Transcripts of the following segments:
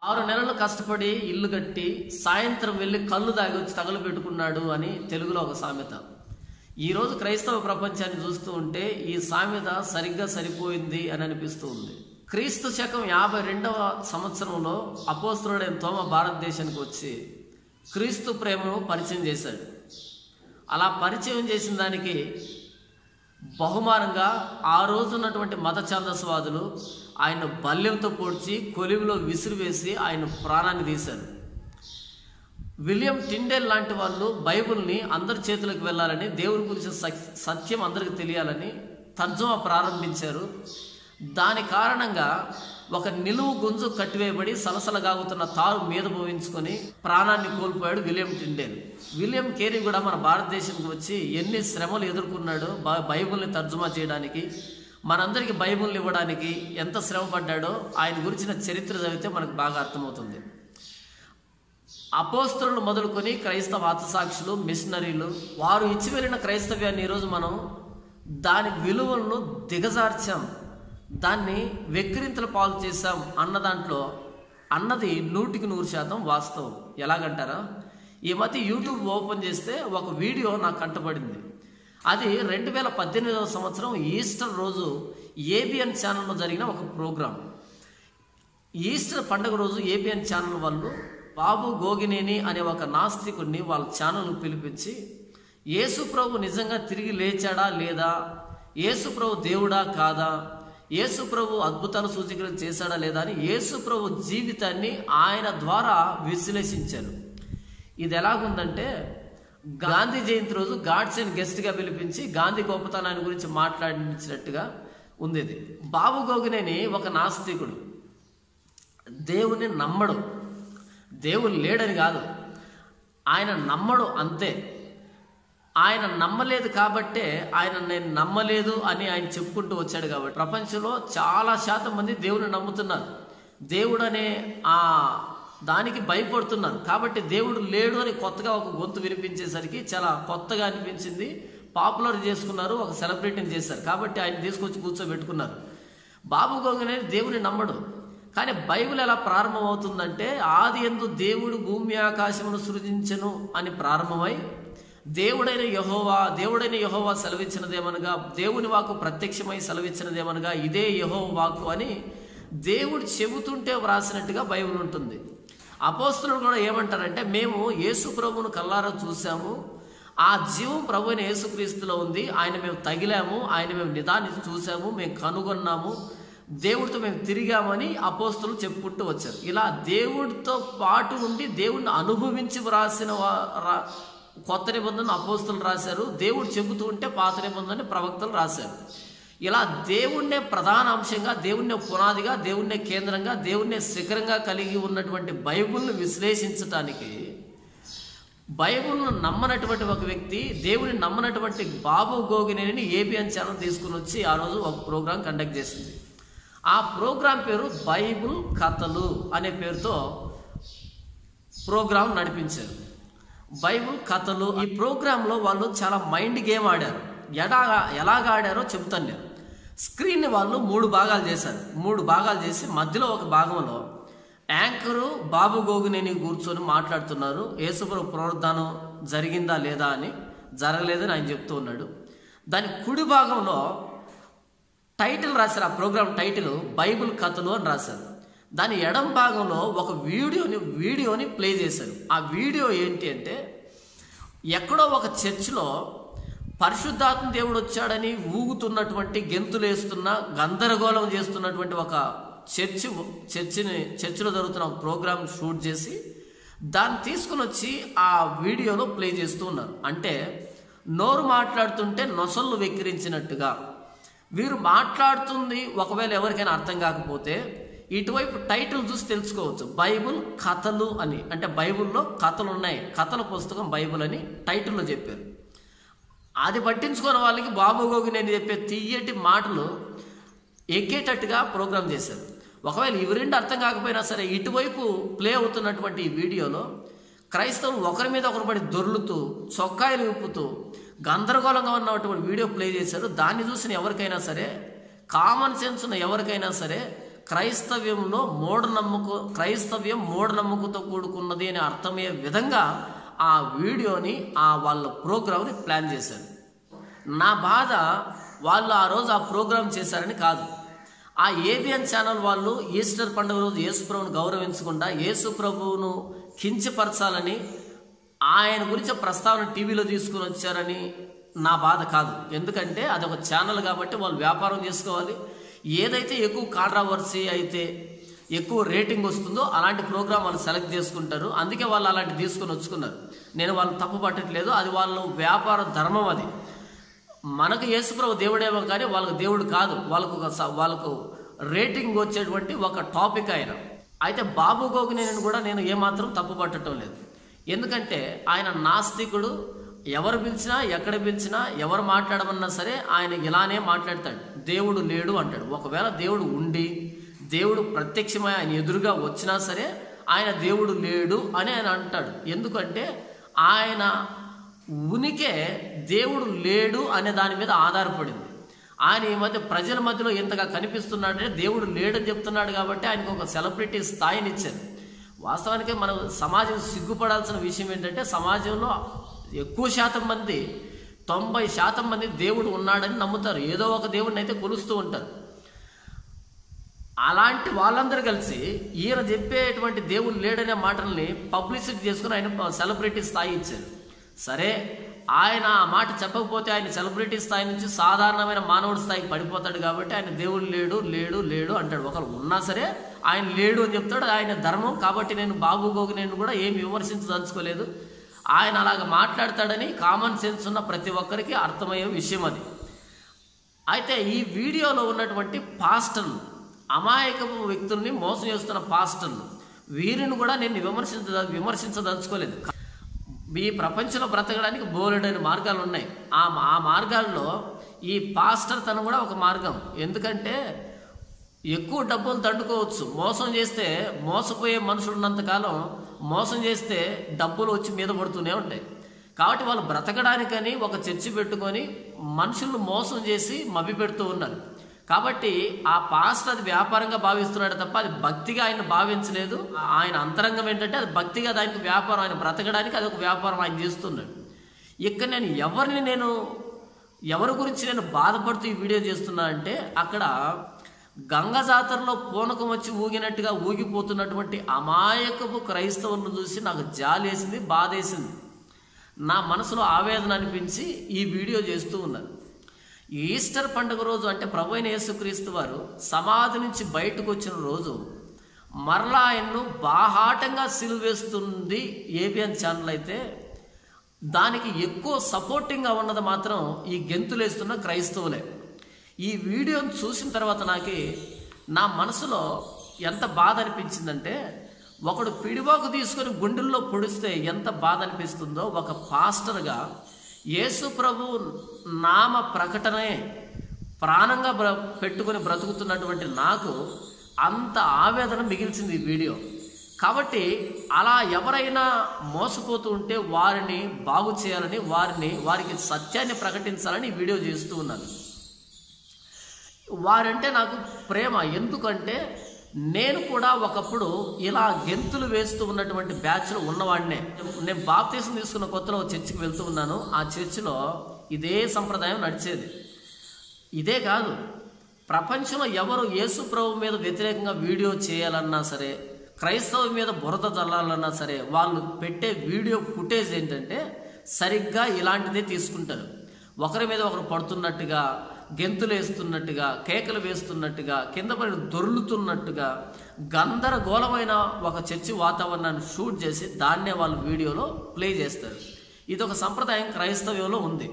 6 నెలలు కష్టపడి ఇల్లు కట్టి సాయంత్రం వెళ్ళి కళ్ళు దాగి వచ్చి తగలబెట్టుకున్నాడు అని తెలుగులో ఒక సామెత. ఈరోజు క్రైస్తవ ప్రపంచాన్ని చూస్తూ ఉంటే ఈ సామెత సరిగ్గా సరిపోయింది అని అనిపిస్తూ ఉంది. క్రీస్తు శకం 52వ సంవత్సరంలో అపోస్తలుడైన తోమ భారతదేశానికి వచ్చి క్రీస్తు ప్రేమను పరిచయం చేశాడు. అలా పరిచయం చేసిన దానికి బహుమానంగా ఆ రోజు ఉన్నటువంటి మత ఛాందస్వాదులు ఆయన బల్యంతో పొడిచి కొలివిలో విసిరివేసి ఆయన ప్రాణాన్ని తీశారు. విలియం టిండేల్ లాంటి వాళ్ళు బైబిల్ని అందరి చేతులకు వెళ్ళాలని, దేవుని గురించి సత్యం అందరికి తెలియాలని తర్జుమా ప్రారంభించారు. దాని కారణంగా ఒక నిలువు గుంజు కట్టివేయబడి సలసలగాగుతున్న తారు మీద పోయించుకొని ప్రాణాన్ని కోల్పోయాడు విలియం టిండేల్. విలియం కేరీ కూడా మన భారతదేశానికి వచ్చి ఎన్ని శ్రమలు ఎదుర్కొన్నాడో బైబిల్ని తర్జుమా చేయడానికి, మనందరికీ బైబిల్ని ఇవ్వడానికి ఎంత శ్రమ పడ్డాడో ఆయన గురించిన చరిత్ర చదివితే మనకు బాగా అర్థమవుతుంది. అపోస్తలులు మొదలుకొని క్రైస్తవ హతసాక్షులు, మిషనరీలు వారు ఇచ్చి వెళ్ళిన క్రైస్తవ్యాన్ని ఈరోజు మనం దాని విలువలను దిగజార్చాం, దాన్ని వెక్కిరింతల పాలు చేశాం అన్న దాంట్లో అన్నది 100% వాస్తవం. ఎలాగంటారా, ఈ మధ్య యూట్యూబ్ ఓపెన్ చేస్తే ఒక వీడియో నాకు కంటపడింది. అది 2018వ సంవత్సరం ఈస్టర్ రోజు ఏబిఎన్ ఛానల్లో జరిగిన ఒక ప్రోగ్రాం. ఈస్టర్ పండుగ రోజు ఏబిఎన్ ఛానల్ వాళ్ళు బాబు గోగినేని అనే ఒక నాస్తికుడిని వాళ్ళ ఛానల్ను పిలిపించి యేసు ప్రభు నిజంగా తిరిగి లేచాడా లేదా, యేసు ప్రభు దేవుడా కాదా, యేసు ప్రభు అద్భుతాలు సూచికలు చేశాడా లేదా అని యేసు ప్రభు జీవితాన్ని ఆయన ద్వారా విశ్లేషించారు. ఇది ఎలాగుందంటే, గాంధీ జయంతి రోజు గాడ్సేని గెస్ట్గా పిలిపించి గాంధీ గొప్పతనాన్ని గురించి మాట్లాడించినట్టుగా ఉంది. ఇది బాబు గోగినేని ఒక నాస్తికుడు, దేవుని నమ్మడు, దేవుడు లేడని కాదు, ఆయన నమ్మడు అంతే. ఆయన నమ్మలేదు కాబట్టే ఆయన నేను నమ్మలేదు అని ఆయన చెప్పుకుంటూ వచ్చాడు. కాబట్టి ప్రపంచంలో చాలా శాతం మంది దేవుని నమ్ముతున్నారు, దేవుడు అనే ఆ దానికి భయపడుతున్నారు. కాబట్టి దేవుడు లేడు అని కొత్తగా ఒక గొంతు వినిపించేసరికి చాలా కొత్తగా అనిపించింది, పాపులర్ చేసుకున్నారు, ఒక సెలబ్రిటీని చేశారు. కాబట్టి ఆయన తీసుకొచ్చి కూర్చోబెట్టుకున్నారు. బాబు గోగినేని దేవుని నమ్మడు. కానీ బైబిల్ ఎలా ప్రారంభమవుతుందంటే, ఆది యందు దేవుడు భూమి ఆకాశమును సృజించెను అని ప్రారంభమై దేవుడైన యెహోవా సెలవిచ్చినదేమనగా, దేవుని వాక్కు ప్రత్యక్షమై సెలవిచ్చినదేమనగా ఇదే యెహోవా వాక్కు అని దేవుడు చెబుతుంటే వ్రాసినట్టుగా బైబిల్ ఉంటుంది. అపోస్తలులు కూడా ఏమంటారంటే, మేము యేసు ప్రభువును కల్లారా చూసాము, ఆ జీవం ప్రభు అయిన యేసుక్రీస్తులో ఉంది, ఆయన మేము తగిలాము, ఆయన మేము నిదానించి చూసాము, మేము కనుగొన్నాము, దేవుడితో మేము తిరిగామని అపోస్తలులు చెప్పుకుంటూ వచ్చారు. ఇలా దేవుడితో పాటు ఉండి దేవుడిని అనుభవించి వ్రాసిన కొత్త నిబంధనను అపోస్తలులు రాశారు. దేవుడు చెబుతూ ఉంటే పాత నిబంధనని ప్రవక్తలు రాశారు. ఇలా దేవుణ్ణే ప్రధాన అంశంగా, దేవుణ్ణే పునాదిగా, దేవుణ్ణే కేంద్రంగా, దేవుణ్ణే శిఖరంగా కలిగి ఉన్నటువంటి బైబిల్ను విశ్లేషించడానికి బైబిల్ను నమ్మనటువంటి ఒక వ్యక్తి, దేవుని నమ్మనటువంటి బాబు గోగినేని ఏబిఎన్ ఛానల్ తీసుకుని వచ్చి ఆ రోజు ఒక ప్రోగ్రాం కండక్ట్ చేసింది. ఆ ప్రోగ్రాం పేరు బైబిల్ కథలు అనే పేరుతో ప్రోగ్రాం నడిపించారు. బైబిల్ కథలు. ఈ ప్రోగ్రాంలో వాళ్ళు చాలా మైండ్ గేమ్ ఆడారు. ఎలాగ ఆడారో చెబుతాను నేను. స్క్రీన్ని వాళ్ళు 3 భాగాలు చేశారు. 3 భాగాలు చేసి మధ్యలో ఒక భాగంలో యాంకరు బాబు గోగినేని కూర్చొని మాట్లాడుతున్నారు. యేసుప్రభు పునరుద్ధానం జరిగిందా లేదా అని. జరగలేదని ఆయన చెప్తూ ఉన్నాడు. దాని కుడి భాగంలో టైటిల్ రాశారు, ఆ ప్రోగ్రాం టైటిల్ బైబిల్ కథలు అని రాశారు. దాని ఎడం భాగంలో ఒక వీడియోని ప్లే చేశారు. ఆ వీడియో ఏంటి అంటే, ఎక్కడో ఒక చర్చిలో పరిశుద్ధాత్మ దేవుడు వచ్చాడని ఊగుతున్నటువంటి, గెంతులేస్తున్న, గందరగోళం చేస్తున్నటువంటి ఒక చర్చిలో జరుగుతున్న ఒక ప్రోగ్రామ్ షూట్ చేసి దాన్ని తీసుకుని వచ్చి ఆ వీడియోలో ప్లే చేస్తూ ఉన్నారు. అంటే నోరు మాట్లాడుతుంటే నొసళ్ళు వెక్కిరించినట్టుగా. వీరు మాట్లాడుతుంది ఒకవేళ ఎవరికైనా అర్థం కాకపోతే ఇటువైపు టైటిల్ చూసి తెలుసుకోవచ్చు, బైబిల్ కథలు అని. అంటే బైబిల్లో కథలు ఉన్నాయి, కథల పుస్తకం బైబిల్ అని టైటిల్లో చెప్పారు. అది పట్టించుకున్న వాళ్ళకి బాబు గోగినేని చెప్పే తీయటి మాటలు ఎక్కేటట్టుగా ప్రోగ్రాం చేశారు. ఒకవేళ ఇవి రెండు అర్థం కాకపోయినా సరే, ఇటువైపు ప్లే అవుతున్నటువంటి ఈ వీడియోలో క్రైస్తవులు ఒకరి మీద ఒకరు పడి దొర్లుతూ, చొక్కాయలు విప్పుతూ గందరగోళంగా ఉన్నటువంటి వీడియో ప్లే చేశారు. దాన్ని చూసిన ఎవరికైనా సరే, కామన్ సెన్స్ ఉన్న ఎవరికైనా సరే క్రైస్తవ్యం మూఢనమ్మకంతో కూడుకున్నది అని అర్థమయ్యే విధంగా ఆ వీడియోని వాళ్ళ ప్రోగ్రామ్ని ప్లాన్ చేశారు. నా బాధ వాళ్ళు ఆ రోజు ఆ ప్రోగ్రాం చేశారని కాదు. ఆ ఏబిఎన్ ఛానల్ వాళ్ళు ఈస్టర్ పండుగ రోజు యేసు ప్రభువును గౌరవించకుండా యేసు ప్రభువును కించపరచాలని ఆయన గురించి ప్రస్తావన టీవీలో తీసుకుని వచ్చారని నా బాధ కాదు. ఎందుకంటే అదొక ఛానల్ కాబట్టి వాళ్ళు వ్యాపారం చేసుకోవాలి. ఏదైతే ఎక్కువ కాంట్రవర్సీ అయితే ఎక్కువ రేటింగ్ వస్తుందో అలాంటి ప్రోగ్రాం వాళ్ళు సెలెక్ట్ చేసుకుంటారు. అందుకే వాళ్ళు అలాంటి తీసుకుని వచ్చుకున్నారు. నేను వాళ్ళు తప్పు పట్టట్లేదు, అది వాళ్ళ వ్యాపార ధర్మం. అది మనకు యేసుప్రభు దేవుడేమో కానీ వాళ్ళకు దేవుడు కాదు. వాళ్ళకు రేటింగ్ వచ్చేటువంటి ఒక టాపిక్ ఆయన. అయితే బాబు గోగినేని కూడా నేను ఏమాత్రం తప్పు పట్టడం లేదు. ఎందుకంటే ఆయన నాస్తికుడు. ఎవరు పిలిచినా ఎక్కడ పిలిచినా ఎవరు మాట్లాడమన్నా సరే ఆయన ఇలానే మాట్లాడతాడు. దేవుడు లేడు అంటాడు. ఒకవేళ దేవుడు ఉండి దేవుడు ప్రత్యక్షమై ఆయన ఎదురుగా వచ్చినా సరే ఆయన దేవుడు లేడు అని ఆయన అంటాడు. ఎందుకంటే ఆయన ఉనికే దేవుడు లేడు అనే దాని మీద ఆధారపడింది. ఆయన ఈ మధ్య ప్రజల మధ్యలో ఇంతగా కనిపిస్తున్నాడంటే దేవుడు లేడని చెప్తున్నాడు కాబట్టి ఆయనకు ఒక సెలబ్రిటీ స్థాయిని ఇచ్చారు. వాస్తవానికి మనం సమాజం సిగ్గుపడాల్సిన విషయం ఏంటంటే సమాజంలో ఎక్కువ శాతం మంది 90% మంది దేవుడు ఉన్నాడని నమ్ముతారు. ఏదో ఒక దేవుడిని అయితే కొలుస్తూ ఉంటారు. అలాంటి వాళ్ళందరూ కలిసి ఈయన చెప్పేటువంటి దేవుడు లేడనే మాటల్ని పబ్లిసిటీ చేసుకుని ఆయన సెలబ్రిటీ స్థాయి ఇచ్చారు. సరే, ఆయన ఆ మాట చెప్పకపోతే ఆయన సెలబ్రిటీ స్థాయి నుంచి సాధారణమైన మానవుడి స్థాయికి పడిపోతాడు కాబట్టి ఆయన దేవుడు లేడు లేడు లేడు అంటాడు. ఒకరు ఉన్నా సరే ఆయన లేడు అని చెప్తాడు. ఆయన ధర్మం కాబట్టి నేను బాబు గోగినేని కూడా ఏమి విమర్శించదలుచుకోలేదు. ఆయన అలాగ మాట్లాడతాడని కామన్ సెన్స్ ఉన్న ప్రతి ఒక్కరికి అర్థమయ్యే విషయం అది. అయితే ఈ వీడియోలో ఉన్నటువంటి పాస్టర్లు, అమాయకపు వ్యక్తుల్ని మోసం చేస్తున్న పాస్టర్లు, వీరిని కూడా నేను విమర్శించదలుచుకోలేదు. ఈ ప్రపంచంలో బ్రతకడానికి బోలెడైన మార్గాలు ఉన్నాయి. ఆ మార్గాల్లో ఈ పాస్టర్ తను కూడా ఒక మార్గం. ఎందుకంటే ఎక్కువ డబ్బులు దండుకోవచ్చు. మోసం చేస్తే, మోసపోయే మనుషులు ఉన్నంతకాలం మోసం చేస్తే డబ్బులు వచ్చి మీద పడుతూనే ఉంటాయి. కాబట్టి వాళ్ళు బ్రతకడానికని ఒక చర్చి పెట్టుకొని మనుషులను మోసం చేసి మభ్య పెడుతూ ఉన్నారు. కాబట్టి ఆ పాస్టర్ అది వ్యాపారంగా భావిస్తున్నాడు తప్ప అది భక్తిగా ఆయన భావించలేదు. ఆయన అంతరంగం ఏంటంటే అది భక్తిగా దానికి వ్యాపారం. ఆయన బ్రతకడానికి అది ఒక వ్యాపారం ఆయన చేస్తున్నాడు. ఇక్కడ నేను ఎవరి గురించి నేను బాధపడుతూ ఈ వీడియో చేస్తున్నా అంటే అక్కడ గంగ జాతరలో పూనకం వచ్చి ఊగినట్టుగా ఊగిపోతున్నటువంటి అమాయకపు క్రైస్తవులను చూసి నాకు జాలేసింది, బాధేసింది. నా మనసులో ఆవేదన అనిపించి ఈ వీడియో చేస్తూ ఉన్నాను. ఈస్టర్ పండుగ రోజు అంటే ప్రభు అయిన యేసుక్రీస్తు వారు సమాధి నుంచి బయటకు వచ్చిన రోజు మరలా ఆయన్ను బాహాటంగా సిలువేస్తుంది ఏబిఎన్ ఛానల్. అయితే దానికి ఎక్కువ సపోర్టింగ్గా ఉన్నది మాత్రం ఈ గెంతులేస్తున్న క్రైస్తవులే. ఈ వీడియోని చూసిన తర్వాత నా మనసులో ఎంత బాధ అనిపించిందంటే, ఒకడు పిడివాకు తీసుకొని గుండెల్లో పొడిస్తే ఎంత బాధ అనిపిస్తుందో ఒక పాస్టర్గా యేసు ప్రభు నామ ప్రకటనే ప్రాణంగా పెట్టుకొని బ్రతుకుతున్నటువంటి నాకు అంత ఆవేదన మిగిల్చింది ఈ వీడియో. కాబట్టి అలా ఎవరైనా మోసపోతూ ఉంటే వారిని బాగు చేయాలని, వారికి సత్యాన్ని ప్రకటించాలని ఈ వీడియో చేస్తూ ఉన్నాను. వారంటే నాకు ప్రేమ. ఎందుకంటే నేను కూడా ఒకప్పుడు ఇలా గెంతులు వేస్తూ ఉన్నటువంటి బ్యాచ్లో ఉన్నవాడినే. నేను బాప్తీసం తీసుకున్న కొత్తలో చర్చికి వెళ్తూ ఉన్నాను. ఆ చర్చిలో ఇదే సంప్రదాయం నడిచేది. ఇదే కాదు, ప్రపంచంలో ఎవరు యేసు ప్రభు మీద వ్యతిరేకంగా వీడియో చేయాలన్నా సరే, క్రైస్తవ మీద బురద చల్లాలన్నా సరే, వాళ్ళు పెట్టే వీడియో ఫుటేజ్ ఏంటంటే సరిగ్గా ఇలాంటిదే తీసుకుంటారు. ఒకరి మీద ఒకరు పడుతున్నట్టుగా, గెంతులు వేస్తున్నట్టుగా, కేకలు వేస్తున్నట్టుగా, కింద పడి దొర్లుతున్నట్టుగా గందరగోళమైన ఒక చర్చి వాతావరణాన్ని షూట్ చేసి దాన్నే వాళ్ళు వీడియోలో ప్లే చేస్తారు. ఇది ఒక సంప్రదాయం క్రైస్తవ్యంలో ఉంది.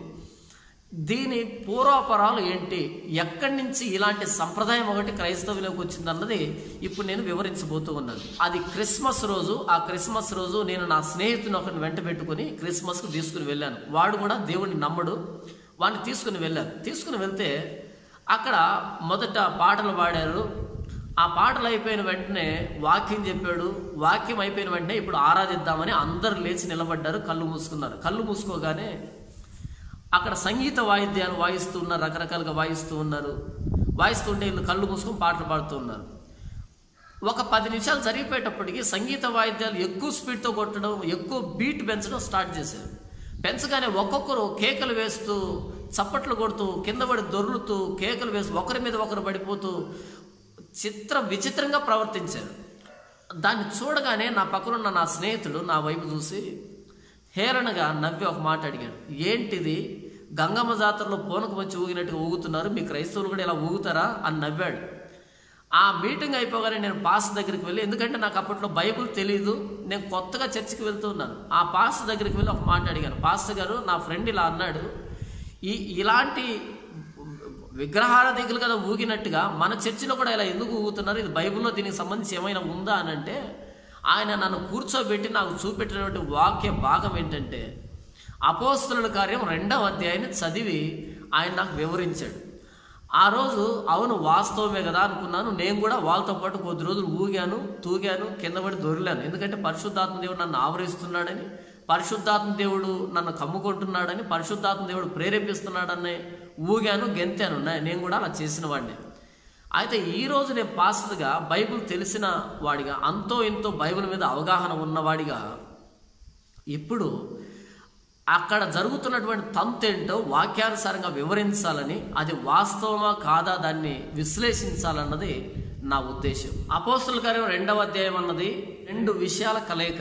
దీని పూర్వాపరాలు ఏంటి, ఎక్కడి నుంచి ఇలాంటి సంప్రదాయం ఒకటి క్రైస్తవ్యంలోకి వచ్చిందన్నది ఇప్పుడు నేను వివరించబోతూ ఉన్నాను. అది క్రిస్మస్ రోజు. ఆ క్రిస్మస్ రోజు నేను నా స్నేహితుని ఒకరిని వెంట పెట్టుకుని క్రిస్మస్కు తీసుకుని వెళ్ళాను. వాడు కూడా దేవుడిని నమ్మడు. వాడిని తీసుకుని వెళ్తే అక్కడ మొదట పాటలు పాడారు. ఆ పాటలు అయిపోయిన వెంటనే వాక్యం చెప్పాడు. వాక్యం అయిపోయిన వెంటనే ఇప్పుడు ఆరాధిద్దామని అందరూ లేచి నిలబడ్డారు, కళ్ళు మూసుకున్నారు. కళ్ళు మూసుకోగానే అక్కడ సంగీత వాయిద్యాలు వాయిస్తూ ఉన్నారు, రకరకాలుగా వాయిస్తూ ఉన్నారు. వాయిస్తుంటే వీళ్ళు కళ్ళు మూసుకొని పాటలు పాడుతూ ఉన్నారు. ఒక 10 నిమిషాలు జరిగిపోయేటప్పటికి సంగీత వాయిద్యాలు ఎక్కువ స్పీడ్తో కొట్టడం, ఎక్కువ బీట్ పెంచడం స్టార్ట్ చేశారు. పెంచగానే ఒక్కొక్కరు కేకలు వేస్తూ, చప్పట్లు కొడుతూ, కింద పడి దొర్లుతూ, కేకలు వేస్తూ, ఒకరి మీద ఒకరు పడిపోతూ విచిత్రంగా ప్రవర్తించారు. దాన్ని చూడగానే నా పక్కనున్న నా స్నేహితుడు నా వైపు చూసి హేళనగా నవ్వి ఒక మాట అడిగాడు, ఏంటిది గంగమ్మ జాతరలో పూనకం వచ్చి ఊగినట్టుగా ఊగుతున్నారు, మీ క్రైస్తవులు కూడా ఇలా ఊగుతారా అని నవ్వాడు. ఆ మీటింగ్ అయిపోగానే నేను పాస్టర్ దగ్గరికి వెళ్ళి, ఎందుకంటే నాకు అప్పట్లో బైబిల్ తెలియదు, నేను కొత్తగా చర్చికి వెళ్తూ ఉన్నాను, ఆ పాస్టర్ దగ్గరికి వెళ్ళి ఒక మాట అడిగాను, పాస్టర్ గారు నా ఫ్రెండ్ ఇలా అన్నాడు, ఇలాంటి విగ్రహారాధికులు కదా ఊగినట్టుగా మన చర్చిలో కూడా ఇలా ఎందుకు ఊగుతున్నారు, ఇది బైబిల్లో దీనికి సంబంధించి ఏమైనా ఉందా అని అంటే, ఆయన నన్ను కూర్చోబెట్టి నాకు చూపెట్టినటువంటి వాక్య భాగం ఏంటంటే అపోస్తలుల కార్యం 2వ అధ్యాయాన్ని చదివి ఆయన నాకు వివరించాడు. ఆ రోజు అవును వాస్తవమే కదా అనుకున్నాను. నేను కూడా వాళ్ళతో పాటు కొద్ది రోజులు ఊగాను, తూగాను, కింద పడి దొరిలాను. ఎందుకంటే పరిశుద్ధాత్మ దేవుడు నన్ను ఆవరిస్తున్నాడని, పరిశుద్ధాత్మ దేవుడు నన్ను కమ్ముకుంటున్నాడని, పరిశుద్ధాత్మ దేవుడు ప్రేరేపిస్తున్నాడని ఊగాను, గెంతాను. నేను కూడా అలా చేసిన వాడిని. అయితే ఈరోజు నేను పాస్టర్గా, బైబిల్ తెలిసిన వాడిగా, అంతో ఇంతో బైబిల్ మీద అవగాహన ఉన్నవాడిగా ఇప్పుడు అక్కడ జరుగుతున్నటువంటి తంతేంటో వాక్యానుసారంగా వివరించాలని, అది వాస్తవమా కాదా దాన్ని విశ్లేషించాలన్నది నా ఉద్దేశం. అపోస్తలుల కార్యం 2వ అధ్యాయం అన్నది 2 విషయాల కలయిక.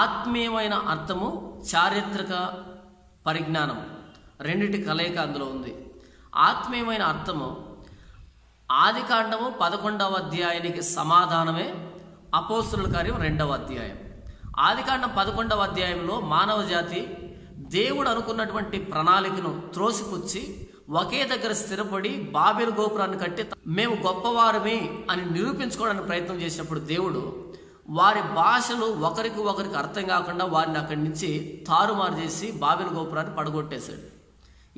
ఆత్మీయమైన అర్థము, చారిత్రక పరిజ్ఞానం, రెండిటి కలయిక అందులో ఉంది. ఆత్మీయమైన అర్థము ఆదికాండము 11వ అధ్యాయానికి సమాధానమే అపోస్తలుల కార్యం 2వ అధ్యాయం. ఆదికాండం 11వ అధ్యాయంలో మానవ జాతి దేవుడు అనుకున్నటువంటి ప్రణాళికను త్రోసిపుచ్చి ఒకే దగ్గర స్థిరపడి బాబెలు గోపురాన్ని కట్టి మేము గొప్పవారమే అని నిరూపించుకోవడానికి ప్రయత్నం చేసినప్పుడు దేవుడు వారి భాషలు ఒకరికి అర్థం కాకుండా వారిని అక్కడి నుంచి తారుమారు చేసి బాబెలు గోపురాన్ని పడగొట్టేశాడు.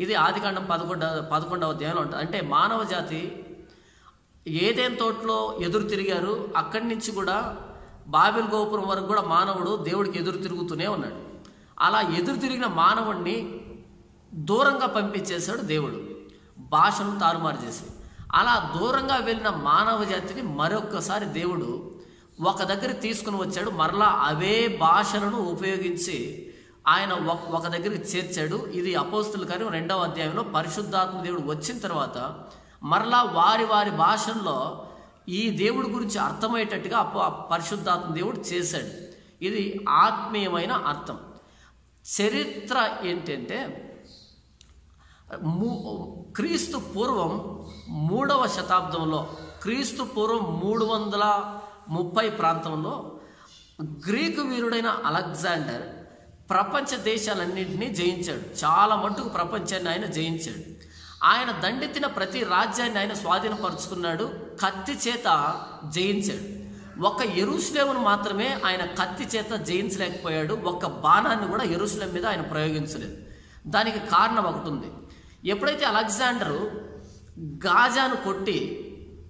ఇది ఆదికాండం 11వ అధ్యాయంలో ఉంటుంది. అంటే మానవ జాతి ఏదైనా తోటలో ఎదురు తిరిగారు, అక్కడి నుంచి కూడా బాబెలు గోపురం వరకు కూడా మానవుడు దేవుడికి ఎదురు తిరుగుతూనే ఉన్నాడు. అలా ఎదురు తిరిగిన మానవుడిని దూరంగా పంపించేశాడు దేవుడు, భాషను తారుమారు చేసి. అలా దూరంగా వెళ్ళిన మానవ జాతిని మరొక్కసారి దేవుడు ఒక దగ్గర తీసుకుని వచ్చాడు. మరలా అవే భాషలను ఉపయోగించి ఆయన ఒక దగ్గరికి చేర్చాడు. ఇది అపోస్తలుల కార్యం 2వ అధ్యాయంలో పరిశుద్ధాత్మ దేవుడు వచ్చిన తర్వాత మరలా వారి భాషల్లో ఈ దేవుడి గురించి అర్థమయ్యేటట్టుగా పరిశుద్ధాత్మ దేవుడు చేశాడు. ఇది ఆత్మీయమైన అర్థం. చరిత్ర ఏంటంటే క్రీస్తు పూర్వం 3వ శతాబ్దంలో, క్రీస్తు పూర్వం 330 ప్రాంతంలో గ్రీకు వీరుడైన అలెగ్జాండర్ ప్రపంచ దేశాలన్నింటినీ జయించాడు. చాలా మట్టుకు ప్రపంచాన్ని ఆయన జయించాడు. ఆయన దండెత్తిన ప్రతి రాజ్యాన్ని ఆయన స్వాధీనపరుచుకున్నాడు, కత్తి చేత జయించాడు. ఒక్క యెరూషలేమును మాత్రమే ఆయన కత్తి చేత జయించలేకపోయాడు. ఒక్క బాణాన్ని కూడా యెరూషలేం మీద ఆయన ప్రయోగించలేదు. దానికి కారణం ఒకటి ఉంది. ఎప్పుడైతే అలెగ్జాండరు గాజాను కొట్టి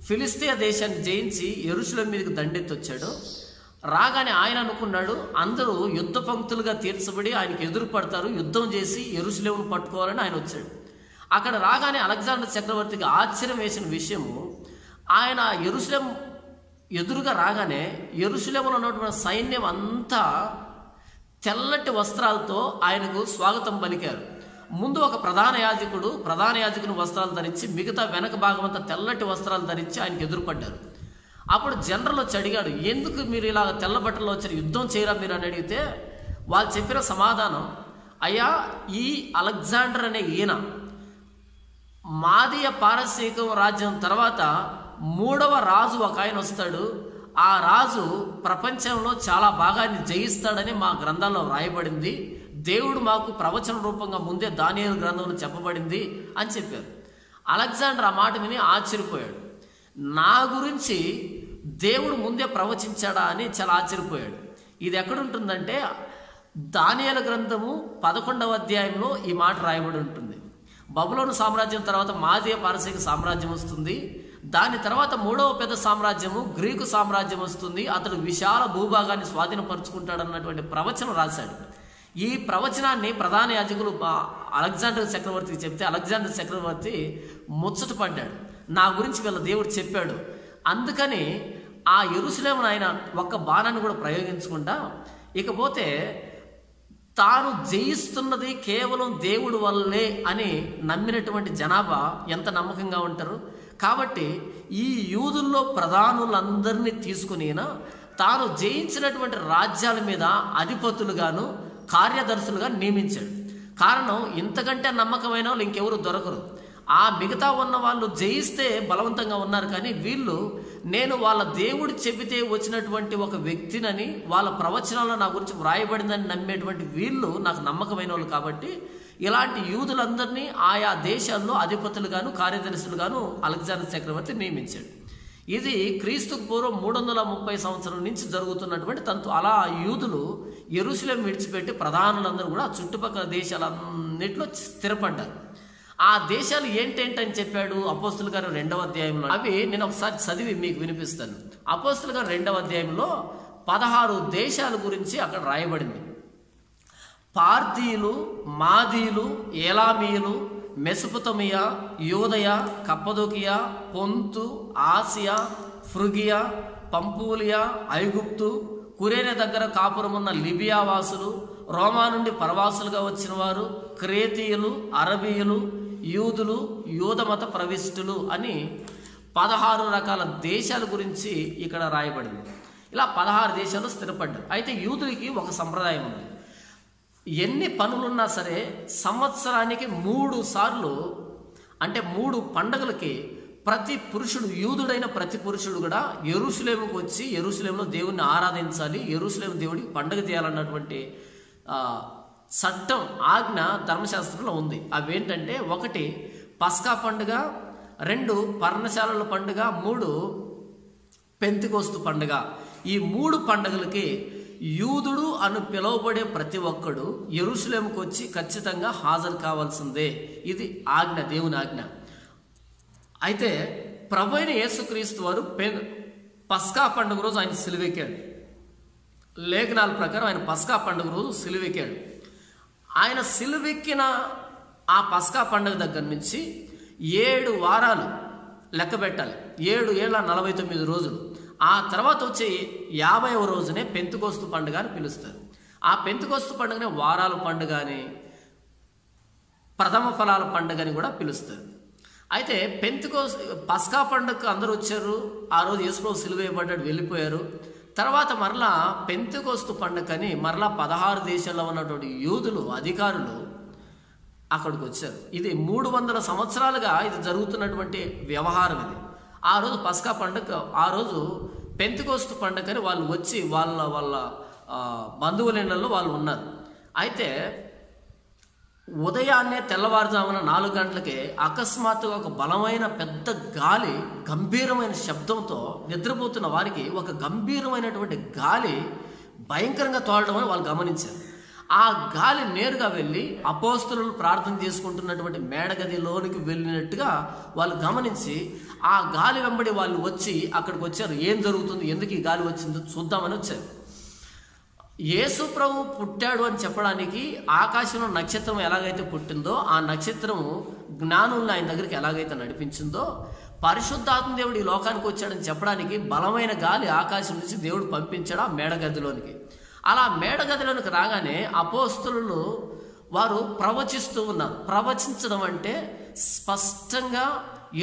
ఫిలిస్తీయ దేశాన్ని జయించి యెరూషలేం మీదకి దండెత్తి వచ్చాడో, రాగానే ఆయన అనుకున్నాడు అందరూ యుద్ధ పంక్తులుగా తీర్చబడి ఆయనకు ఎదురు పడతారు, యుద్ధం చేసి యెరూషలేమును పట్టుకోవాలని ఆయన వచ్చాడు. అక్కడ రాగానే అలెగ్జాండర్ చక్రవర్తికి ఆశ్చర్యం వేసిన విషయము, ఆయన యెరూషలేం ఎదురుగా రాగానే యెరూషలేములో ఉన్నటువంటి సైన్యం అంతా తెల్లటి వస్త్రాలతో ఆయనకు స్వాగతం పలికారు. ముందు ఒక ప్రధాన యాజకుని వస్త్రాలు ధరించి, మిగతా వెనక భాగం అంతా తెల్లటి వస్త్రాలు ధరించి ఆయనకు ఎదురుపడ్డారు. అప్పుడు జనరల్ వచ్చి అడిగాడు, ఎందుకు మీరు ఇలా తెల్ల బట్టల్లో వచ్చారు, యుద్ధం చేయరా మీరు అని అడిగితే వాళ్ళు చెప్పిన సమాధానం, అయ్యా ఈ అలెగ్జాండర్ అనే ఈయన మాదీయ పారసీక రాజ్యం తర్వాత 3వ రాజు ఒక ఆయన వస్తాడు, ఆ రాజు ప్రపంచంలో చాలా భాగాన్ని జయిస్తాడని మా గ్రంథాల్లో రాయబడింది, దేవుడు మాకు ప్రవచన రూపంగా ముందే దానియేలు గ్రంథంలో చెప్పబడింది అని చెప్పారు. అలెగ్జాండర్ ఆ మాట విని ఆశ్చర్యపోయాడు. నా గురించి దేవుడు ముందే ప్రవచించాడా అని చాలా ఆశ్చర్యపోయాడు. ఇది ఎక్కడుంటుందంటే దానియేలు గ్రంథము 11వ అధ్యాయంలో ఈ మాట రాయబడి ఉంటుంది. బబులోను సామ్రాజ్యం తర్వాత మాదీయ పారసీక సామ్రాజ్యం వస్తుంది. దాని తర్వాత 3వ పెద్ద సామ్రాజ్యము గ్రీకు సామ్రాజ్యం వస్తుంది. అతడు విశాల భూభాగాన్ని స్వాధీనపరుచుకుంటాడన్నటువంటి ప్రవచనం రాశాడు. ఈ ప్రవచనాన్ని ప్రధాన యాజకులు అలెగ్జాండర్ చక్రవర్తికి చెప్తే అలెగ్జాండర్ చక్రవర్తి ముచ్చటపడ్డాడు. నా గురించి వీళ్ళ దేవుడు చెప్పాడు, అందుకని ఆ యెరూషలేమును ఆయన ఒక్క బాణాన్ని కూడా ప్రయోగించకుండా, ఇకపోతే తాను జయిస్తున్నది కేవలం దేవుడు వల్లే అని నమ్మినటువంటి జనాభా ఎంత నమ్మకంగా ఉంటారు. కాబట్టి ఈ యూదుల్లో ప్రధానులందరినీ తీసుకునినా తాను జయించినటువంటి రాజ్యాల మీద అధిపతులుగాను కార్యదర్శులుగా నియమించాడు. కారణం, ఇంతకంటే నమ్మకమైన వాళ్ళు ఇంకెవరు దొరకరు. ఆ మిగతా ఉన్న వాళ్ళు జయిస్తే బలవంతంగా ఉన్నారు, కానీ వీళ్ళు నేను వాళ్ళ దేవుడు చెబితే వచ్చినటువంటి ఒక వ్యక్తినని, వాళ్ళ ప్రవచనాల్లో నా గురించి వ్రాయబడిందని నమ్మేటువంటి వీళ్ళు నాకు నమ్మకమైన వాళ్ళు. కాబట్టి ఇలాంటి యూదులందరినీ ఆయా దేశాల్లో అధిపతులుగాను కార్యదర్శులుగాను అలెగ్జాండర్ చక్రవర్తి నియమించాడు. ఇది క్రీస్తుకు పూర్వం 330 సంవత్సరం నుంచి జరుగుతున్నటువంటి తంతు. అలా యూదులు యెరూషలేం విడిచిపెట్టి ప్రధానులందరూ కూడా చుట్టుపక్కల దేశాలన్నింటిలో స్థిరపడ్డారు. ఆ దేశాలు ఏంటేంటని చెప్పాడు అపోస్తుల గారు 2వ అధ్యాయంలో. అవి నేను ఒకసారి చదివి మీకు వినిపిస్తాను. అపోస్తుల గారు 2వ అధ్యాయంలో 16 దేశాల గురించి అక్కడ రాయబడింది. పార్థీయులు, మాదీయులు, ఏలామీయులు, మెసొపొతమియా, యూదయ, కప్పదోకియా, పొంతు, ఆసియా, ఫ్రుగియా, పంపూలియా, ఐగుప్తు, కురేనే దగ్గర కాపురమున్న లిబియా వాసులు, రోమా నుండి పరవాసులుగా వచ్చిన వారు, క్రేతీయులు, అరబీయులు, యూదులు, యూదమత ప్రవిష్టులు అని 16 రకాల దేశాల గురించి ఇక్కడ రాయబడింది. ఇలా 16 దేశాలు స్థిరపడ్డారు. అయితే యూదులకి ఒక సంప్రదాయం ఉంది. ఎన్ని పనులున్నా సరే సంవత్సరానికి 3 సార్లు, అంటే 3 పండుగలకి ప్రతి పురుషుడు, యూదుడైన ప్రతి పురుషుడు కూడా యెరూషలేముకు వచ్చి యెరూషలేములో దేవుణ్ణి ఆరాధించాలి, యెరూషలేము దేవుడికి పండుగ చేయాలన్నటువంటి చట్టం, ఆజ్ఞ ధర్మశాస్త్రంలో ఉంది. అవేంటంటే 1 పస్కా పండుగ, 2 పర్ణశాలల పండుగ, 3 పెంతెకోస్తు పండుగ. ఈ 3 పండుగలకి యూదుడు అని పిలువబడే ప్రతి ఒక్కడు యెరూషలేముకు వచ్చి ఖచ్చితంగా హాజరు కావాల్సిందే. ఇది ఆజ్ఞ, దేవుని ఆజ్ఞ. అయితే ప్రభువైన యేసుక్రీస్తు వారు పస్కా పండుగ రోజు ఆయన సిలువెక్కాడు. లేఖనాల ప్రకారం ఆయన పస్కా పండుగ రోజు సిలువెక్కాడు. ఆయన సిలువెక్కిన ఆ పస్కా పండుగ దగ్గర నుంచి 7 వారాలు లెక్క పెట్టాలి. 7 ఏళ్ళ 49 రోజులు. ఆ తర్వాత వచ్చే 50వ రోజునే పెంతెకోస్తు పండుగ అని పిలుస్తారు. ఆ పెంతెకోస్తు పండుగనే వారాల పండుగ అని, ప్రథమ ఫలాల పండుగ అని కూడా పిలుస్తారు. అయితే పస్కా పండుగకు అందరూ వచ్చారు. ఆ రోజు యేసుప్రభు సిలువ వేయబడ్డాడు, వెళ్ళిపోయారు. తర్వాత మరలా పెంతెకోస్తు పండుగని మరలా 16 దేశాల్లో ఉన్నటువంటి యూదులు, అధికారులు అక్కడికి వచ్చారు. ఇది 300 సంవత్సరాలుగా ఇది జరుగుతున్నటువంటి వ్యవహారం. ఇది ఆ రోజు పస్కా పండుగ, ఆ రోజు పెంతెకోస్తు పండుగని వాళ్ళు వచ్చి వాళ్ళ బంధువుల ఇళ్లలో వాళ్ళు ఉన్నారు. అయితే ఉదయాన్నే తెల్లవారుజామున 4 గంటలకే అకస్మాత్తుగా ఒక బలమైన పెద్ద గాలి, గంభీరమైన శబ్దంతో నిద్రపోతున్న వారికి ఒక గంభీరమైనటువంటి గాలి భయంకరంగా తోలడం అని వాళ్ళు గమనించారు. ఆ గాలి నేరుగా వెళ్ళి అపోస్తలులు ప్రార్థన చేసుకుంటున్నటువంటి మేడగదిలోనికి వెళ్ళినట్టుగా వాళ్ళు గమనించి ఆ గాలి వెంబడి వాళ్ళు వచ్చి అక్కడికి వచ్చారు. ఏం జరుగుతుంది, ఎందుకు ఈ గాలి వచ్చిందో చూద్దామని వచ్చారు. యేసు ప్రభు పుట్టాడు అని చెప్పడానికి ఆకాశంలో నక్షత్రం ఎలాగైతే పుట్టిందో, ఆ నక్షత్రం జ్ఞానుల్ని ఆయన దగ్గరికి ఎలాగైతే నడిపించిందో, పరిశుద్ధాత్మ దేవుడు ఈ లోకానికి వచ్చాడని చెప్పడానికి బలమైన గాలి ఆకాశం నుంచి దేవుడు పంపించాడు ఆ మేడగదిలోనికి. అలా మేడగదిలోనికి రాగానే అపోస్తలులు వారు ప్రవచిస్తూ ఉన్నారు. ప్రవచించడం అంటే స్పష్టంగా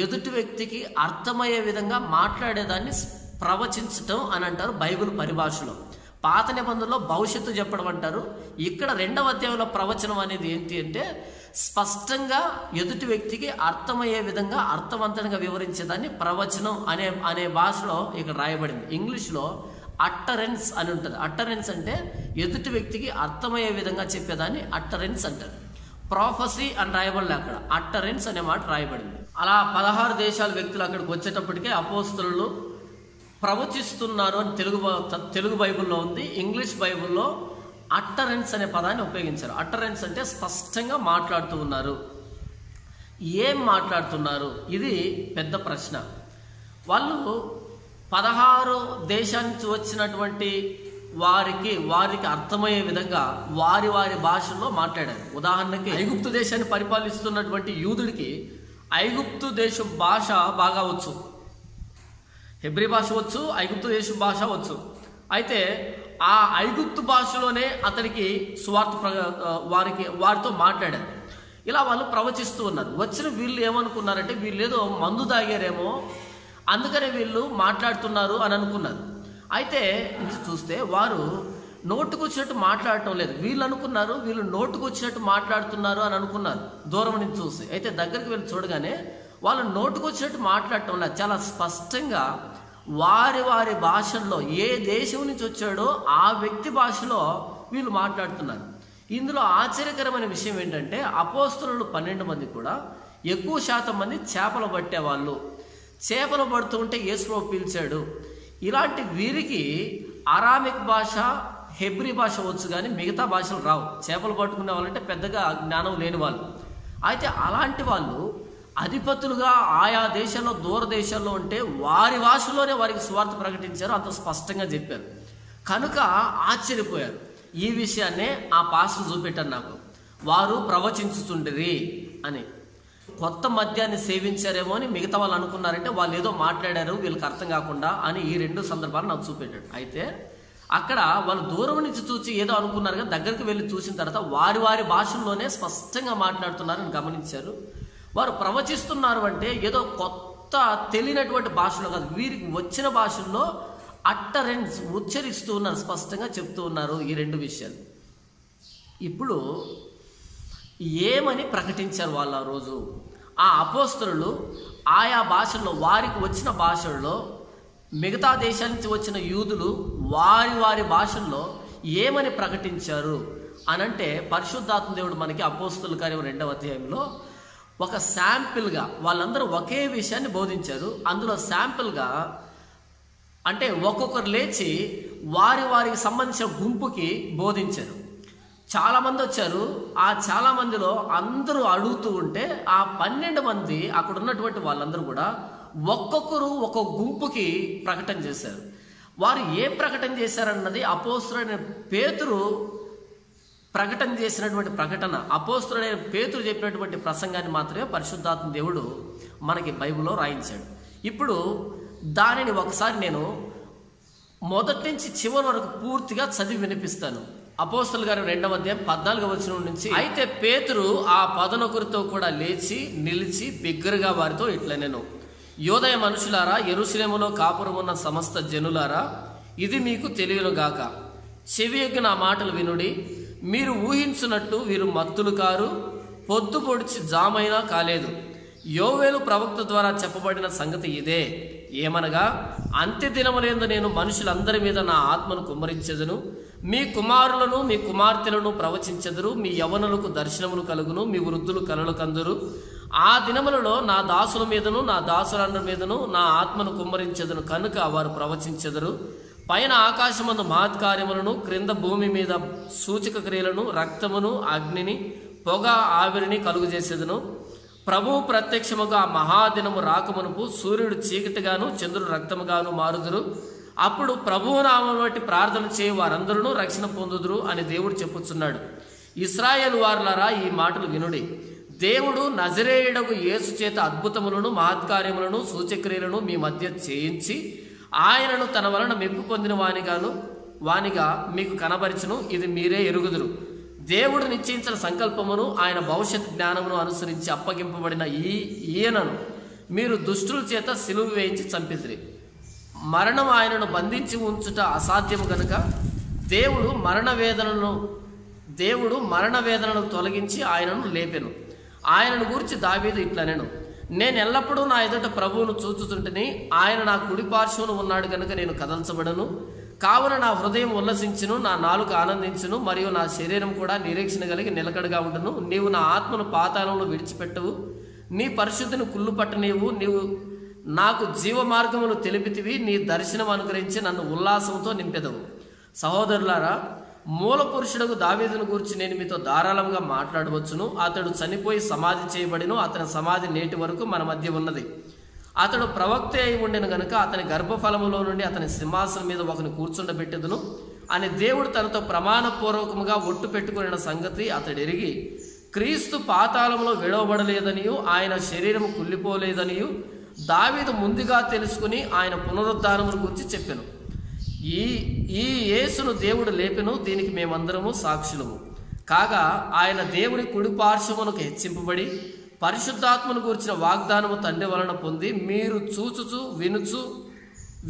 ఎదుటి వ్యక్తికి అర్థమయ్యే విధంగా మాట్లాడేదాన్ని ప్రవచించటం అని అంటారు బైబిల్ పరిభాషలో. పాత నిబంధనలో భవిష్యత్తు చెప్పడం అంటారు. ఇక్కడ 2వ అధ్యాయంలో ప్రవచనం అనేది ఏంటి అంటే స్పష్టంగా ఎదుటి వ్యక్తికి అర్థమయ్యే విధంగా అర్థవంతంగా వివరించేదాన్ని ప్రవచనం అనే భాషలో ఇక్కడ రాయబడింది. ఇంగ్లీష్లో అట్టరెన్స్ అని ఉంటుంది. అట్టరెన్స్ అంటే ఎదుటి వ్యక్తికి అర్థమయ్యే విధంగా చెప్పేదాన్ని అట్టరెన్స్ అంటారు. ప్రాఫసీ అని రాయబడలే, అక్కడ అట్టరెన్స్ అనే మాట రాయబడింది. అలా 16 దేశాల వ్యక్తులు అక్కడికి వచ్చేటప్పటికే అపోస్తలులు ప్రవచిస్తున్నారు అని తెలుగు బైబిల్లో ఉంది. ఇంగ్లీష్ బైబిల్లో అట్టరెన్స్ అనే పదాన్ని ఉపయోగించారు. అట్టరెన్స్ అంటే స్పష్టంగా మాట్లాడుతూ ఉన్నారు. ఏం మాట్లాడుతున్నారు, ఇది పెద్ద ప్రశ్న. వాళ్ళు 16 దేశాల నుంచి వచ్చినటువంటి వారికి అర్థమయ్యే విధంగా వారి భాషల్లో మాట్లాడారు. ఉదాహరణకి ఐగుప్తు దేశాన్ని పరిపాలిస్తున్నటువంటి యూదుడికి ఐగుప్తు దేశం భాష బాగా వచ్చు. హెబ్రీ భాష వచ్చు, ఐగుప్తు దేశ భాష వచ్చు. అయితే ఆ ఐగుప్తు భాషలోనే అతనికి వారితో మాట్లాడారు. ఇలా వాళ్ళు ప్రవచిస్తూ ఉన్నారు. వచ్చిన వీళ్ళు ఏమనుకున్నారంటే వీళ్ళేదో మందు తాగారేమో, అందుకనే వీళ్ళు మాట్లాడుతున్నారు అని అనుకున్నారు. అయితే చూస్తే వారు నోటుకొచ్చినట్టు మాట్లాడటం లేదు. వీళ్ళు అనుకున్నారు వీళ్ళు నోటుకొచ్చినట్టు మాట్లాడుతున్నారు అని అనుకున్నారు దూరం నుంచి చూసి. అయితే దగ్గరికి వెళ్ళి చూడగానే వాళ్ళు నోటుకొచ్చినట్టు మాట్లాడటం లేదు. చాలా స్పష్టంగా వారి వారి భాషల్లో ఏ దేశం నుంచి వచ్చాడో ఆ వ్యక్తి భాషలో వీళ్ళు మాట్లాడుతున్నారు. ఇందులో ఆశ్చర్యకరమైన విషయం ఏంటంటే అపోస్తలులు 12 మంది కూడా ఎక్కువ శాతం మంది చేపలు పట్టేవాళ్ళు. చేపలు పడుతూ ఉంటే యేసుప్రభు పిలిచాడు. ఇలాంటి వీరికి అరామిక్ భాష, హెబ్రీ భాష వచ్చు, కానీ మిగతా భాషలు రావు. చేపలు పట్టుకునే వాళ్ళంటే పెద్దగా జ్ఞానం లేని వాళ్ళు. అయితే అలాంటి వాళ్ళు అధిపతులుగా ఆయా దేశాల్లో దూర దేశాల్లో ఉంటే వారి భాషలోనే వారికి సువార్త ప్రకటించారు. అంత స్పష్టంగా చెప్పారు. కనుక ఆశ్చర్యపోయారు. ఈ విషయాన్నే ఆ పాస్టర్ చూపెట్టారు నాకు. వారు ప్రవచించుతుండ్రి అని. కొత్త మద్యాన్ని సేవించారేమో అని మిగతా వాళ్ళు అనుకున్నారంటే వాళ్ళు ఏదో మాట్లాడారు వీళ్ళకి అర్థం కాకుండా అని ఈ 2 సందర్భాలు నాకు చూపెట్టాడు. అయితే అక్కడ వాళ్ళు దూరం నుంచి చూసి ఏదో అనుకున్నారు కానీ దగ్గరికి వెళ్ళి చూసిన తర్వాత వారి వారి భాషల్లోనే స్పష్టంగా మాట్లాడుతున్నారని గమనించారు. వారు ప్రవచిస్తున్నారు అంటే ఏదో కొత్త తెలియనటువంటి భాషలో కాదు, వీరికి వచ్చిన భాషల్లో అట్టరెన్స్ ఉచ్చరిస్తూ ఉన్నారు, స్పష్టంగా చెప్తూ ఉన్నారు ఈ 2 విషయాలు. ఇప్పుడు ఏమని ప్రకటించారు వాళ్ళు ఆ రోజు? ఆ అపోస్తలులు ఆయా భాషల్లో వారికి వచ్చిన భాషల్లో మిగతా దేశాల నుంచి వచ్చిన యూదులు వారి వారి భాషల్లో ఏమని ప్రకటించారు అనంటే పరిశుద్ధాత్మ దేవుడు మనకి అపోస్తలుల కార్యం 2వ అధ్యాయంలో ఒక శాంపిల్గా వాళ్ళందరూ ఒకే విషయాన్ని బోధించారు. అందులో శాంపిల్గా అంటే ఒక్కొక్కరు లేచి వారి వారికి సంబంధించిన గుంపుకి బోధించారు. చాలామంది వచ్చారు. ఆ చాలా మందిలో అందరూ అడుగుతూ ఉంటే ఆ 12 మంది అక్కడ ఉన్నటువంటి వాళ్ళందరూ కూడా ఒక్కొక్కరు ఒక్కొక్క గుంపుకి ప్రకటన చేశారు. వారు ఏ ప్రకటన చేశారన్నది అపోస్తలుడైన పేతురు ప్రకటన చేసినటువంటి ప్రకటన, అపోస్తలుడైన పేతురు చెప్పినటువంటి ప్రసంగాన్ని మాత్రమే పరిశుద్ధాత్మ దేవుడు మనకి బైబిల్లో రాయించాడు. ఇప్పుడు దానిని ఒకసారి నేను మొదటి నుంచి చివరి వరకు పూర్తిగా చదివి వినిపిస్తాను. అపోస్తలుల కార్యం 2వ అధ్యాయం 14వ వచనం నుంచి. అయితే పేతురు ఆ 11తో కూడా లేచి నిలిచి బిగ్గరగా వారితో ఇట్లా నేను, యోదయ మనుషులారా, యెరూషలేములో కాపురమున్న సమస్త జనులారా, ఇది మీకు తెలియనుగాక. చెవియొగ్గి నా మాటలు వినుడి. మీరు ఊహించున్నట్టు వీరు మత్తులు కారు, పొద్దు పొడిచి జామైనా కాలేదు. యోవేలు ప్రవక్త ద్వారా చెప్పబడిన సంగతి ఇదే. ఏమనగా, అంత్య దినములందు నేను మనుషులందరి మీద నా ఆత్మను కుమ్మరించెదను. మీ కుమారులను మీ కుమార్తెలను ప్రవచించెదరు. మీ యవ్వనులకు దర్శనములు కలుగును. మీ వృద్ధులు కలలు కందురు. ఆ దినములలో నా దాసుల మీదను నా దాసులందరి మీదను నా ఆత్మను కుమ్మరించెదను కనుక వారు ప్రవచించెదరు. పైన ఆకాశమందు మహత్కార్యములను, క్రింద భూమి మీద సూచక క్రియలను, రక్తమును, అగ్నిని, పొగ, ఆవిరిని కలుగజేసేదను. ప్రభువు ప్రత్యక్షముగా ఆ మహాదినము రాకమునుపు సూర్యుడు చీకటిగాను చంద్రుడు రక్తముగాను మారుదురు. అప్పుడు ప్రభువు నామమును బట్టి ప్రార్థన చేయి వారందరూ రక్షణ పొందుదురు అని దేవుడు చెప్పుచున్నాడు. ఇశ్రాయేలు వారులారా, ఈ మాటలు వినుడి. దేవుడు నజరేయుడగు యేసు చేత అద్భుతములను, మహత్కార్యములను, సూచక్రియలను మీ మధ్య చేయించి ఆయనను తన వలన మెప్పు పొందిన వానిగా మీకు కనబరిచును. ఇది మీరే ఎరుగుదురు. దేవుడు నిశ్చయించిన సంకల్పమును ఆయన భవిష్యత్ జ్ఞానమును అనుసరించి అప్పగింపబడిన ఈయనను మీరు దుష్టుల చేత సిలువ వేయించి చంపితిరి. మరణం ఆయనను బంధించి ఉంచుట అసాధ్యము గనుక దేవుడు మరణ వేదనను తొలగించి ఆయనను లేపెను. ఆయనను గూర్చి దావీదు ఇట్లనెను, నేను ఎల్లప్పుడూ నా ఎదుట ప్రభువును చూచుతుంటిని. ఆయన నా కుడి పార్శ్వమున ఉన్నాడు కనుక నేను కదల్చబడను. కావున నా హృదయం ఉల్లసించును, నా నాలుక ఆనందించును, మరియు నా శరీరం కూడా నిరీక్షణ కలిగి నిలకడగా ఉండును. నీవు నా ఆత్మను పాతాళంలో విడిచిపెట్టవు, నీ పరిశుద్ధిని కుళ్ళు పట్టనీవు. నీవు నాకు జీవ మార్గములు తెలిపితివి, నీ దర్శనం అనుగ్రహించి నన్ను ఉల్లాసంతో నింపెదవు. సహోదరులారా, మూల పురుషుడకు దావీదును గురించి నేను మీతో ధారాళంగా మాట్లాడవచ్చును. అతడు చనిపోయి సమాధి చేయబడిను. అతని సమాధి నేటి వరకు మన మధ్య ఉన్నది. అతడు ప్రవక్త అయి ఉండెను గనుక అతని గర్భఫలములో నుండి అతని సింహాసనం మీద ఒకని కూర్చుండబెట్టెదను అని దేవుడు తనతో ప్రమాణపూర్వకముగా ఒట్టు పెట్టుకున్న సంగతి అతడు ఎరిగి, క్రీస్తు పాతాళంలో విడవబడలేదనియు ఆయన శరీరము కుళ్ళిపోలేదనియు దావీదు ముందుగా తెలుసుకుని ఆయన పునరుద్ధానమును గురించి చెప్పెను. ఈ యేసును దేవుడు లేపెను, దీనికి మేమందరము సాక్షులము. కాగా ఆయన దేవుని కుడి పార్శ్వమునకు హెచ్చింపబడి పరిశుద్ధాత్మను గూర్చిన వాగ్దానము తండ్రి వలన పొంది మీరు చూచుచు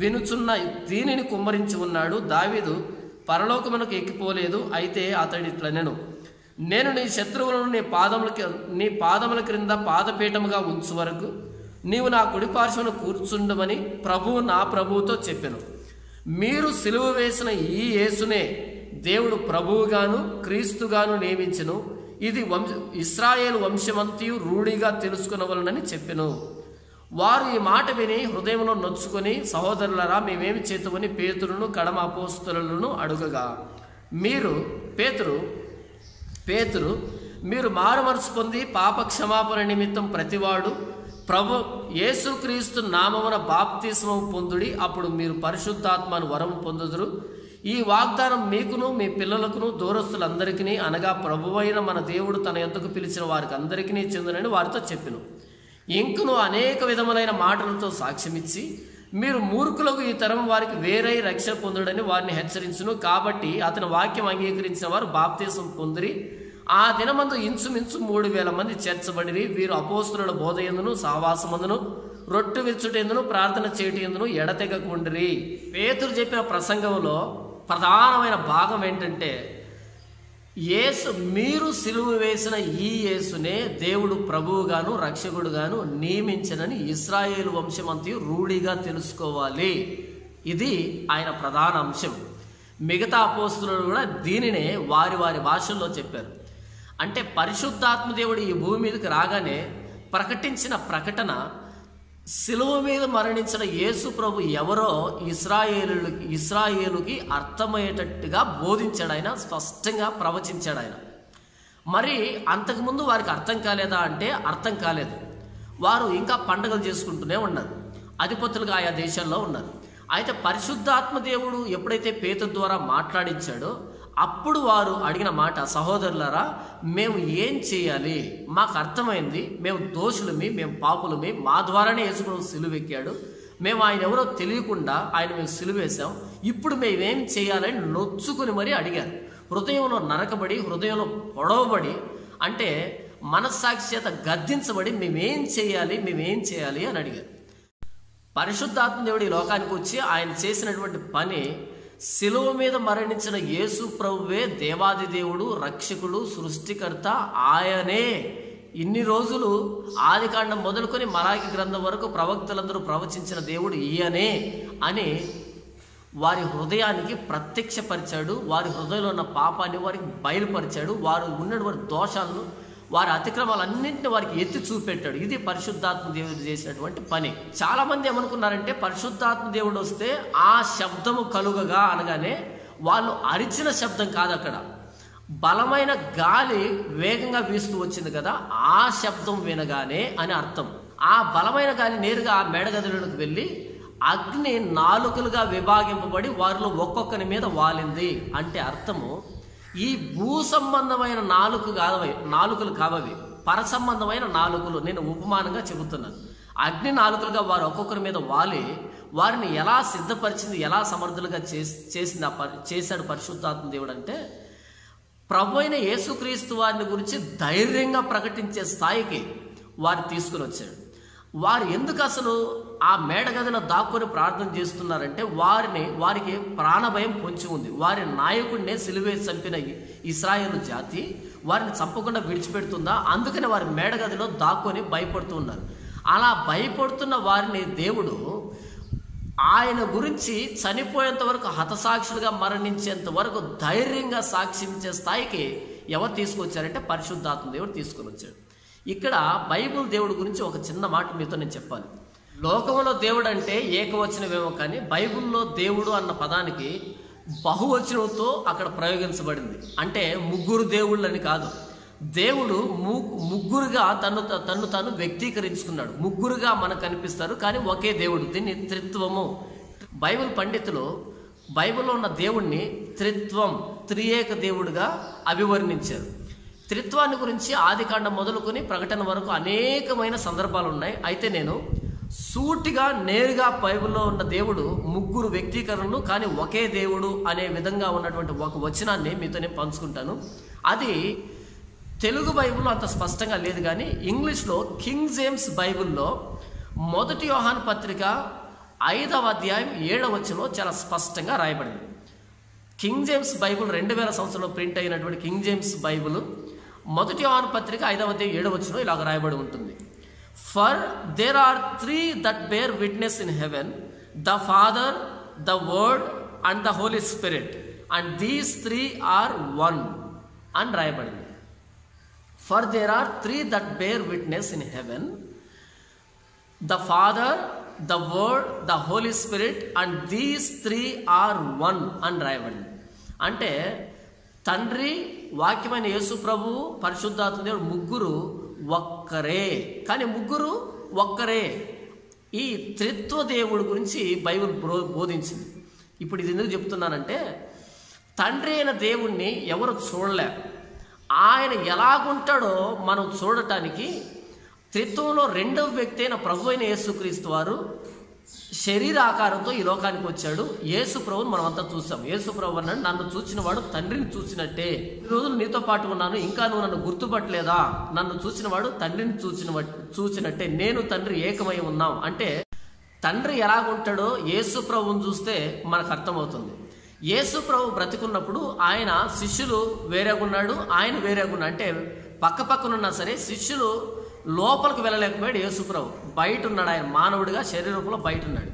వినుచున్న దీనిని కుమ్మరించి ఉన్నాడు. దావీదు పరలోకమునకు ఎక్కిపోలేదు, అయితే అతడిట్లనెను, నేను నీ శత్రువులను నీ పాదముల క్రింద పాదపీఠముగా ఉంచు వరకు నీవు నా కుడి పార్శ్వను కూర్చుండమని ప్రభువు నా ప్రభువుతో చెప్పెను. మీరు సిలువ వేసిన ఈ యేసునే దేవుడు ప్రభువుగాను క్రీస్తుగాను నియమించెను. ఇది ఇశ్రాయేలు వంశమంతయు రూఢిగా తెలుసుకునవలనని చెప్పెను. వారు ఈ మాట విని హృదయంలో నొచ్చుకొని, సహోదరులరా మేమేమి చేతుమని పేతురును కడమ అపోస్తలులను అడుగగా, పేతురు మీరు మారుమనసు పొంది పాప క్షమాపణ నిమిత్తం ప్రతివాడు ప్రభు యేసుక్రీస్తు నామమున బాప్తిస్మము పొందుడి, అప్పుడు మీరు పరిశుద్ధాత్మను వరం పొందుదురు. ఈ వాగ్దానం మీకును మీ పిల్లలకును దూరస్తులందరికీ, అనగా ప్రభువైన మన దేవుడు తన యొద్దకు పిలిచిన వారికి అందరికీ చెందునని వారితో చెప్పెను. ఇంకను అనేక విధములైన మాటలతో సాక్ష్యమిచ్చి, మీరు మూర్ఖులకు ఈ తరం వారికి వేరై రక్షణ పొందుడని వారిని హెచ్చరించును. కాబట్టి అతని వాక్యం అంగీకరించిన వారు బాప్తిసం పొందిరి. ఆ దినమందు ఇంచుమించు 3,000 మంది చేర్చబడిరి. వీరు అపోస్తలుల బోధ యందును సహవాసమందును రొట్టె విరుచుటెందును ప్రార్థన చేయటి యందును ఎడతెగకుండిరి. పేతురు చెప్పిన ప్రసంగంలో ప్రధానమైన భాగం ఏంటంటే, మీరు సిలువ వేసిన ఈ యేసునే దేవుడు ప్రభువుగాను రక్షకుడుగాను నియమించనని ఇశ్రాయేలు వంశమంతయు రూఢిగా తెలుసుకోవాలి. ఇది ఆయన ప్రధాన అంశం. మిగతా అపోస్తలులు కూడా దీనినే వారి వారి భాషల్లో చెప్పారు. అంటే పరిశుద్ధాత్మ దేవుడు ఈ భూమి మీదకి రాగానే ప్రకటించిన ప్రకటన, సిలువ మీద మరణించిన యేసు ప్రభు ఎవరో ఇశ్రాయేలుకి అర్థమయ్యేటట్టుగా బోధించాడు ఆయన, స్పష్టంగా ప్రవచించాడు ఆయన. మరి అంతకుముందు వారికి అర్థం కాలేదా అంటే అర్థం కాలేదు. వారు ఇంకా పండుగలు చేసుకుంటూనే ఉన్నారు, అధిపతులుగా ఆయా దేశాల్లో ఉన్నారు. అయితే పరిశుద్ధాత్మ దేవుడు ఎప్పుడైతే పేతురు ద్వారా మాట్లాడించాడో అప్పుడు వారు అడిగిన మాట, సహోదరులారా మేము ఏం చేయాలి? మాకు అర్థమైంది, మేము దోషులమి, మేము పాపులమి, మా ద్వారానే యేసుప్రభు సిలువెక్కాడు, మేము ఆయన ఎవరో తెలియకుండా ఆయన మేము సిలువేశాం, ఇప్పుడు మేమేం చేయాలని నొచ్చుకుని మరీ అడిగారు. హృదయంలో నరకబడి, హృదయంలో పొడవబడి, అంటే మనస్సాక్షి చేత గద్దించబడి మేమేం చేయాలి అని అడిగారు. పరిశుద్ధాత్మ దేవుడు ఈ లోకానికి వచ్చి ఆయన చేసినటువంటి పని, శిలువ మీద మరణించిన యేసు ప్రభువే దేవాది దేవుడు, రక్షకుడు, సృష్టికర్త ఆయనే. ఇన్ని రోజులు ఆదికాండం మొదలుకొని మలాకి గ్రంథం వరకు ప్రవక్తలందరూ ప్రవచించిన దేవుడు ఈయనే అని వారి హృదయానికి ప్రత్యక్షపరిచాడు. వారి హృదయంలో ఉన్న పాపాన్ని వారికి బయలుపరిచాడు. వారు ఉన్నటువంటి దోషాలను, వారి అతిక్రమాలన్నింటినీ వారికి ఎత్తి చూపెట్టాడు. ఇది పరిశుద్ధాత్మ దేవుడు చేసినటువంటి పని. చాలా మంది ఏమనుకున్నారంటే పరిశుద్ధాత్మ దేవుడు వస్తే ఆ శబ్దము కలుగగా అనగానే వాళ్ళు అరిచిన శబ్దం కాదు, అక్కడ బలమైన గాలి వేగంగా వీస్తూ వచ్చింది కదా, ఆ శబ్దం వినగానే అని అర్థం. ఆ బలమైన గాలి నేరుగా ఆ మేడగదిలోకి వెళ్ళి అగ్ని నాలుకలుగా విభాగింపబడి వారిలో ఒక్కొక్కరి మీద వాలింది. అంటే అర్థము, ఈ భూ సంబంధమైన నాలుకలు కావవి, పర సంబంధమైన నాలుకలు. నేను ఉపమానంగా చెబుతున్నాను. అగ్ని నాలుకలుగా వారు ఒక్కొక్కరి మీద వాలి వారిని ఎలా సిద్ధపరిచింది, ఎలా సమర్థులుగా చేశాడు పరిశుద్ధాత్మ దేవుడు అంటే, ప్రభు అయిన యేసుక్రీస్తు వారిని గురించి ధైర్యంగా ప్రకటించే స్థాయికి వారు తీసుకుని వచ్చాడు. వారు ఎందుకు అసలు ఆ మేడగదిలో దాక్కుని ప్రార్థన చేస్తున్నారంటే, వారికి ప్రాణభయం పొంచి ఉంది. వారి నాయకుడినే సిలువేసి చంపిన ఇశ్రాయేలు జాతి వారిని చంపకుండా విడిచిపెడుతుందా? అందుకని వారి మేడగదిలో దాక్కుని భయపడుతూ ఉన్నారు. అలా భయపడుతున్న వారిని దేవుడు ఆయన గురించి చనిపోయేంత వరకు, హతసాక్షులుగా మరణించేంత వరకు ధైర్యంగా సాక్షించే స్థాయికి ఎవరు తీసుకొచ్చారంటే పరిశుద్ధాత్మ దేవుడు తీసుకొని వచ్చాడు. ఇక్కడ బైబిల్ దేవుడి గురించి ఒక చిన్న మాట మీతో నేను చెప్పాలి. లోకంలో దేవుడు అంటే ఏకవచనమేమో, కానీ బైబిల్లో దేవుడు అన్న పదానికి బహువచనంతో అక్కడ ప్రయోగించబడింది. అంటే ముగ్గురు దేవుళ్ళని కాదు, దేవుడు ముగ్గురుగా తను తాను వ్యక్తీకరించుకున్నాడు. ముగ్గురుగా మనకు కనిపిస్తారు, కానీ ఒకే దేవుడు. దీన్ని త్రిత్వము. బైబిల్ పండితులు బైబిల్లో ఉన్న దేవుణ్ణి త్రిత్వం, త్రియేక దేవుడుగా అభివర్ణించారు. త్రిత్వాన్ని గురించి ఆదికాండం మొదలుకొని ప్రకటన వరకు అనేకమైన సందర్భాలు ఉన్నాయి. అయితే నేను సూటిగా నేరుగా బైబిల్లో ఉన్న దేవుడు ముగ్గురు వ్యక్తీకరణలు కానీ ఒకే దేవుడు అనే విధంగా ఉన్నటువంటి ఒక వచనాన్ని మీతో నేను పంచుకుంటాను. అది తెలుగు బైబిల్లో అంత స్పష్టంగా లేదు, కానీ ఇంగ్లీష్లో కింగ్ జేమ్స్ బైబిల్లో 1 యోహాను పత్రిక 5వ అధ్యాయం 7వ వచనంలో చాలా స్పష్టంగా రాయబడింది. కింగ్ జేమ్స్ బైబిల్ 2000 సంవత్సరంలో ప్రింట్ అయినటువంటి కింగ్ జేమ్స్ బైబిల్ 1 యోహాను పత్రిక 5వ అధ్యాయం 7వ వచనంలో ఇలాగ రాయబడి ఉంటుంది. For there are 3 that bear witness in heaven, the Father, the Word and the Holy Spirit, and these 3 are one అని రాయబడింది. For there are 3 that bear witness in heaven, the Father, the Word, the Holy Spirit, and these 3 are one అని రాయబడింది. అంటే తండ్రి, వాక్యమైన యేసు ప్రభు, పరిశుద్ధాత్మ దేవుడు ముగ్గురు ఒక్కరే, కానీ ముగ్గురు ఒక్కరే. ఈ త్రిత్వ దేవుడి గురించి బైబిల్ బోధించింది. ఇప్పుడు ఇది ఎందుకు చెప్తున్నానంటే, తండ్రి అయిన దేవుణ్ణి ఎవరు చూడలేరు. ఆయన ఎలాగుంటాడో మనం చూడటానికి త్రిత్వంలో రెండవ వ్యక్తి అయిన ప్రభు అయిన యేసుక్రీస్తు వారు శరీర ఆకారంతో ఈ లోకానికి వచ్చాడు. యేసు ప్రభుని మనం అంతా చూసాం. యేసు ప్రభు అన్నాడు, నన్ను చూసిన వాడు తండ్రిని చూసినట్టే. ఈ రోజులు నీతో పాటు ఉన్నాను, ఇంకా నువ్వు నన్ను గుర్తుపట్టలేదా? నన్ను చూసిన వాడు తండ్రిని చూసినట్టే, నేను తండ్రి ఏకమై ఉన్నాం. అంటే తండ్రి ఎలాగుంటాడో యేసు ప్రభుని చూస్తే మనకు అర్థమవుతుంది. యేసు ప్రభు బ్రతికున్నప్పుడు ఆయన శిష్యులు వేరేగున్నాడు, ఆయన వేరేగున్నాడు. అంటే పక్క పక్కనున్నా సరే శిష్యులు లోపలికి వెళ్ళలేకపోయాడు. యేసుప్రభు బయట ఉన్నాడు, ఆయన మానవుడిగా శరీరంలో బయట ఉన్నాడు.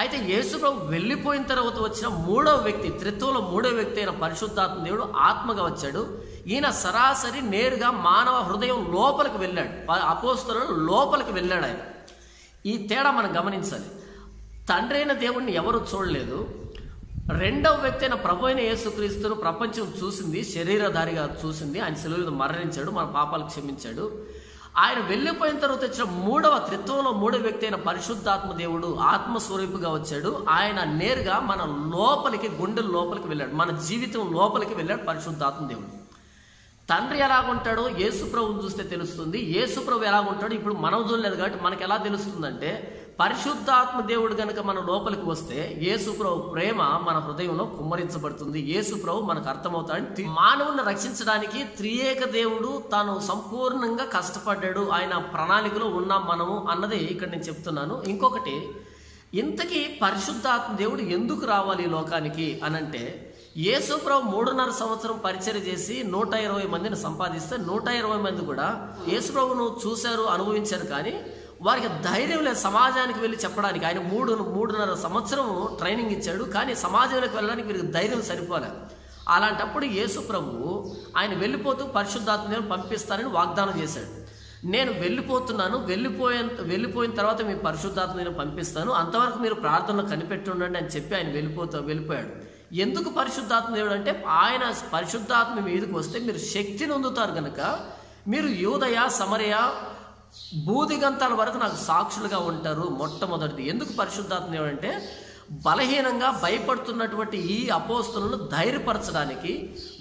అయితే యేసుప్రభు వెళ్ళిపోయిన తర్వాత వచ్చిన మూడవ వ్యక్తి, త్రిత్వంలో మూడవ వ్యక్తి అయిన పరిశుద్ధాత్మ దేవుడు ఆత్మగా వచ్చాడు. ఈయన సరాసరి నేరుగా మానవ హృదయం లోపలికి వెళ్ళాడు. అపోస్తలుడు లోపలికి వెళ్ళాడు ఆయన. ఈ తేడా మనం గమనించాలి. తండ్రి అయిన దేవుణ్ణి ఎవరు చూడలేదు. రెండవ వ్యక్తి అయిన ప్రభు అయిన యేసుక్రీస్తును ప్రపంచం చూసింది, శరీరధారిగా చూసింది. ఆయన శిలువ మరణించాడు, మన పాపాలు క్షమించాడు. ఆయన వెళ్ళిపోయిన తర్వాత వచ్చిన త్రిత్వంలో మూడవ వ్యక్తి అయిన పరిశుద్ధాత్మ దేవుడు ఆత్మస్వరూపుగా వచ్చాడు. ఆయన నేరుగా మన లోపలికి, గుండెల లోపలికి వెళ్ళాడు, మన జీవితం లోపలికి వెళ్ళాడు పరిశుద్ధాత్మ దేవుడు. తండ్రి ఎలాగుంటాడో యేసుప్రభుని చూస్తే తెలుస్తుంది. యేసుప్రభు ఎలాగుంటాడో ఇప్పుడు మనం చూడలేదు కాబట్టి మనకు ఎలా తెలుస్తుందంటే, పరిశుద్ధాత్మ దేవుడు కనుక మన లోపలికి వస్తే యేసుప్రభు ప్రేమ మన హృదయంలో కుమ్మరించబడుతుంది. యేసుప్రభు మనకు అర్థమవుతాడు. మానవుని రక్షించడానికి త్రియేక దేవుడు తాను సంపూర్ణంగా కష్టపడ్డాడు. ఆయన ప్రణాళికలో ఉన్నాం మనము అన్నది ఇక్కడ నేను చెప్తున్నాను. ఇంకొకటి, ఇంతకీ పరిశుద్ధాత్మ దేవుడు ఎందుకు రావాలి ఈ లోకానికి అనంటే, యేసుప్రభు 3.5 సంవత్సరం పరిచర్య చేసి 120 మందిని సంపాదిస్తే 120 మంది కూడా యేసుప్రభును చూశారు, అనుభవించారు, కానీ వారికి ధైర్యం లేదు సమాజానికి వెళ్ళి చెప్పడానికి. ఆయన 3.5 సంవత్సరం ట్రైనింగ్ ఇచ్చాడు, కానీ సమాజంలోకి వెళ్ళడానికి వీరికి ధైర్యం సరిపోలే. అలాంటప్పుడు యేసు ప్రభువు ఆయన వెళ్ళిపోతూ పరిశుద్ధాత్మ దేవుని పంపిస్తానని వాగ్దానం చేశాడు. నేను వెళ్ళిపోతున్నాను, వెళ్ళిపోయిన తర్వాత మీ పరిశుద్ధాత్మ దేవుని పంపిస్తాను, అంతవరకు మీరు ప్రార్థనలో కనిపెట్టి ఉండండి అని చెప్పి ఆయన వెళ్ళిపోయాడు. ఎందుకు పరిశుద్ధాత్మ దేవుడు అంటే, ఆయన పరిశుద్ధాత్మ మీదకి వస్తే మీరు శక్తిని పొందుతారు కనుక మీరు యూదయ, సమరయ, భూదిగంతాల వరకు నాకు సాక్షులుగా ఉంటారు. మొట్టమొదటిది ఎందుకు పరిశుద్ధాత్మ దేవుడు అంటే, బలహీనంగా భయపడుతున్నటువంటి ఈ అపోస్తలులను ధైర్యపరచడానికి,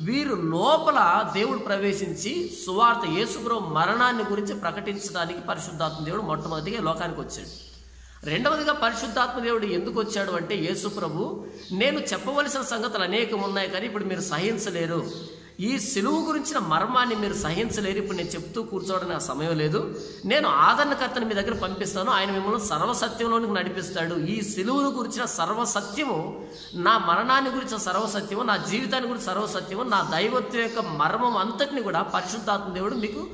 వీరు లోపల దేవుడు ప్రవేశించి సువార్త యేసుప్రభు మరణాన్ని గురించి ప్రకటించడానికి పరిశుద్ధాత్మ దేవుడు మొట్టమొదటిగా లోకానికి వచ్చాడు. రెండవదిగా పరిశుద్ధాత్మ దేవుడు ఎందుకు వచ్చాడు అంటే, యేసు ప్రభు నేను చెప్పవలసిన సంగతులు అనేకం ఉన్నాయి, కానీ ఇప్పుడు మీరు సహించలేరు. ఈ సిలువు గురించిన మర్మాన్ని మీరు సహించలేరు. ఇప్పుడు నేను చెప్తూ కూర్చోవడానికి నా సమయం లేదు. నేను ఆదరణకర్తని మీ దగ్గర పంపిస్తాను, ఆయన మిమ్మల్ని సర్వసత్యంలోనికి నడిపిస్తాడు. ఈ సిలువును గురించిన సర్వసత్యము, నా మరణాన్ని గురించిన సర్వసత్యము, నా జీవితాన్ని గురించి సర్వసత్యము, నా దైవత్వం యొక్క మర్మం అంతటిని కూడా పరిశుద్ధాత్మ దేవుడు మీకు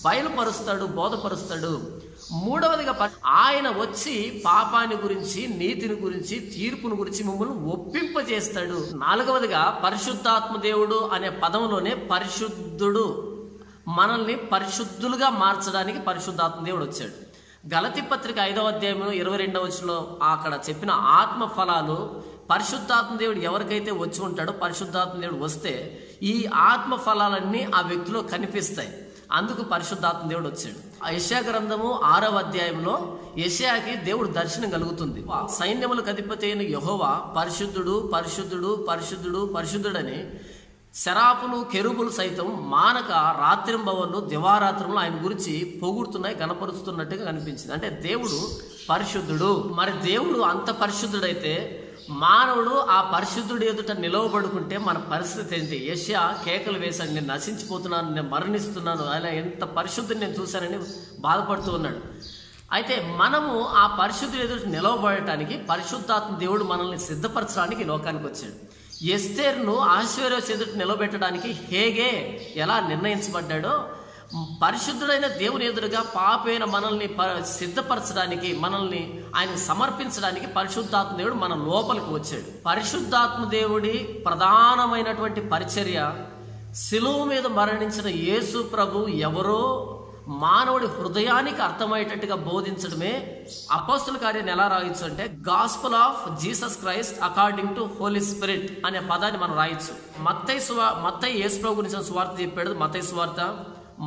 బయలుపరుస్తాడు, బోధపరుస్తాడు. మూడవదిగా ఆయన వచ్చి పాపాన్ని గురించి, నీతిని గురించి, తీర్పుని గురించి మిమ్మల్ని ఒప్పింపజేస్తాడు. నాలుగవదిగా పరిశుద్ధాత్మ దేవుడు అనే పదంలోనే పరిశుద్ధుడు, మనల్ని పరిశుద్ధులుగా మార్చడానికి పరిశుద్ధాత్మ దేవుడు వచ్చాడు. గలతీ పత్రిక 5వ అధ్యాయంలో 22వ వచనంలో అక్కడ చెప్పిన ఆత్మ ఫలాలు పరిశుద్ధాత్మ దేవుడు ఎవరికైతే వచ్చి ఉంటాడో, పరిశుద్ధాత్మ దేవుడు వస్తే ఈ ఆత్మ ఫలాలన్నీ ఆ వ్యక్తిలో కనిపిస్తాయి. అందుకు పరిశుద్ధాత్మ దేవుడు వచ్చాడు. యెషయా గ్రంథము 6వ అధ్యాయంలో యెషయాకి దేవుడు దర్శనం కలుగుతుంది. సైన్యములకు అధిపతి అయిన యెహోవా పరిశుద్ధుడు, పరిశుద్ధుడు, పరిశుద్ధుడు, పరిశుద్ధుడని శరాపులు, కెరూబులు సైతం మానక రాత్రింబవళ్ళు దివారాత్రములు ఆయన గురించి పొగుడుతున్నాయి, గణపరుస్తున్నట్టుగా కనిపించింది. అంటే దేవుడు పరిశుద్ధుడు. మరి దేవుడు అంత పరిశుద్ధుడైతే మానవుడు ఆ పరిశుద్ధుడి ఎదుట నిలవబడుకుంటే మన పరిస్థితి ఏంటి? యెషయా కేకలు వేశాడు, నేను నశించిపోతున్నాను, నేను మరణిస్తున్నాను, ఆయన ఎంత పరిశుద్ధిని నేను చూశానని బాధపడుతూ ఉన్నాడు. అయితే మనము ఆ పరిశుద్ధుడి ఎదుట నిలవబడటానికి పరిశుద్ధాత్మ దేవుడు మనల్ని సిద్ధపరచడానికి లోకానికి వచ్చాడు. ఎస్తేరును అహష్వేరోషు ఎదుట నిలబెట్టడానికి హేగే ఎలా నిర్ణయించబడ్డాడో, పరిశుద్ధుడైన దేవుని ఎదురుగా పాపైన మనల్ని సిద్ధపరచడానికి, మనల్ని ఆయన సమర్పించడానికి పరిశుద్ధాత్మ దేవుడు మన లోపలికి వచ్చాడు. పరిశుద్ధాత్మ దేవుడి ప్రధానమైనటువంటి పరిచర్య శిలువ మీద మరణించిన యేసు ప్రభు ఎవరో మానవుడి హృదయానికి అర్థమయ్యేటట్టుగా బోధించడమే. అపోస్తుల కార్యాన్ని ఎలా రాయొచ్చు అంటే gospel of Jesus Christ according to Holy Spirit అనే పదాన్ని మనం రాయొచ్చు. మత్తయి యేసు ప్రభు గురించి సువార్త చెప్పాడు, మత్తయి సువార్త.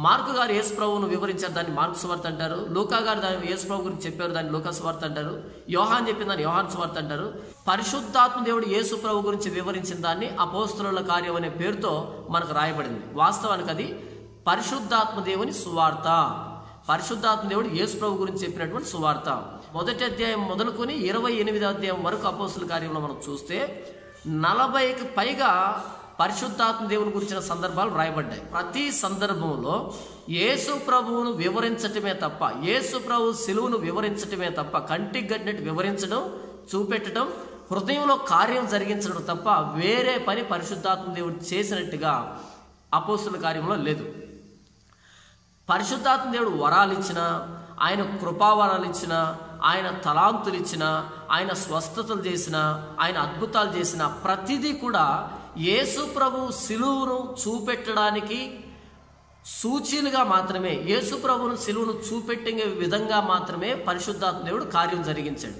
మార్కు గారు యేసు ప్రభువును వివరించారు, దాన్ని మార్కు సువార్త అంటారు. లూకా గారు దాన్ని యేసు ప్రభు గురించి చెప్పారు, దాన్ని లూకా సువార్త అంటారు. యోహాన్ చెప్పిన దాన్ని యోహాన్ సువార్త అంటారు. పరిశుద్ధాత్మ దేవుడు యేసు ప్రభు గురించి వివరించిన దాన్ని అపోస్తుల కార్యం అనే పేరుతో మనకు రాయబడింది. వాస్తవానికి అది పరిశుద్ధాత్మ దేవుని సువార్త. పరిశుద్ధాత్మ దేవుడు యేసు ప్రభు గురించి చెప్పినటువంటి సువార్త. 1వ అధ్యాయం మొదలుకొని 28వ అధ్యాయం వరకు అపోస్తుల కార్యంలో మనం చూస్తే 40కి పైగా పరిశుద్ధాత్మ దేవుని గురించిన సందర్భాలు రాయబడ్డాయి. ప్రతి సందర్భంలో యేసు ప్రభువును వివరించటమే తప్ప, యేసు ప్రభు శిలువును వివరించటమే తప్ప, కంటికి గట్టినట్టు వివరించడం, చూపెట్టడం, హృదయంలో కార్యం జరిగించడం తప్ప వేరే పని పరిశుద్ధాత్మ దేవుడు చేసినట్టుగా అపోస్తుల కార్యంలో లేదు. పరిశుద్ధాత్మ దేవుడు వరాలు ఇచ్చిన, ఆయన కృపావరాలు ఇచ్చిన, ఆయన తలాంతులు ఇచ్చిన, ఆయన స్వస్థతలు చేసిన, ఆయన అద్భుతాలు చేసిన ప్రతిదీ కూడా యేసు ప్రభు శిలువును చూపెట్టడానికి సూచీలుగా మాత్రమే, యేసు ప్రభువును శిలువును చూపెట్టే విధంగా మాత్రమే పరిశుద్ధాత్మ దేవుడు కార్యం జరిగించాడు.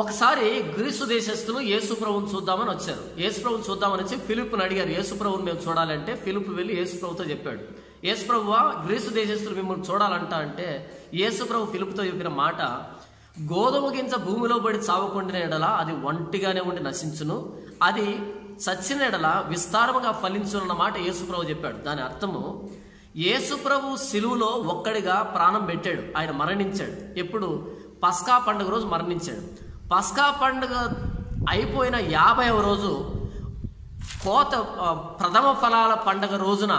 ఒకసారి గ్రీసు దేశస్తులు యేసు ప్రభువును చూద్దామని వచ్చారు. యేసు ప్రభువును చూద్దామని వచ్చి ఫిలిప్పుని అడిగారు, యేసు ప్రభువును మేము చూడాలంటే. ఫిలిప్పు వెళ్ళి యేసు ప్రభుతో చెప్పాడు, యేసు ప్రభువా గ్రీసు దేశస్తులు మిమ్మల్ని చూడాలంట అంటే యేసు ప్రభు ఫిలిప్పుతో చెప్పిన మాట, గోధుమ గింజ భూమిలో పడి చావకుండిన ఎడల అది ఒంటిగానే ఉండి నశించును, అది చచ్చిన ఎడల విస్తారముగా ఫలించున్న మాట యేసు ప్రభు చెప్పాడు. దాని అర్థము యేసు ప్రభు శిలువలో ఒక్కడిగా ప్రాణం పెట్టాడు, ఆయన మరణించాడు. ఎప్పుడు? పస్కా పండుగ రోజు మరణించాడు. పస్కా పండుగ అయిపోయిన 50వ రోజు కోత ప్రథమ ఫలాల పండుగ రోజున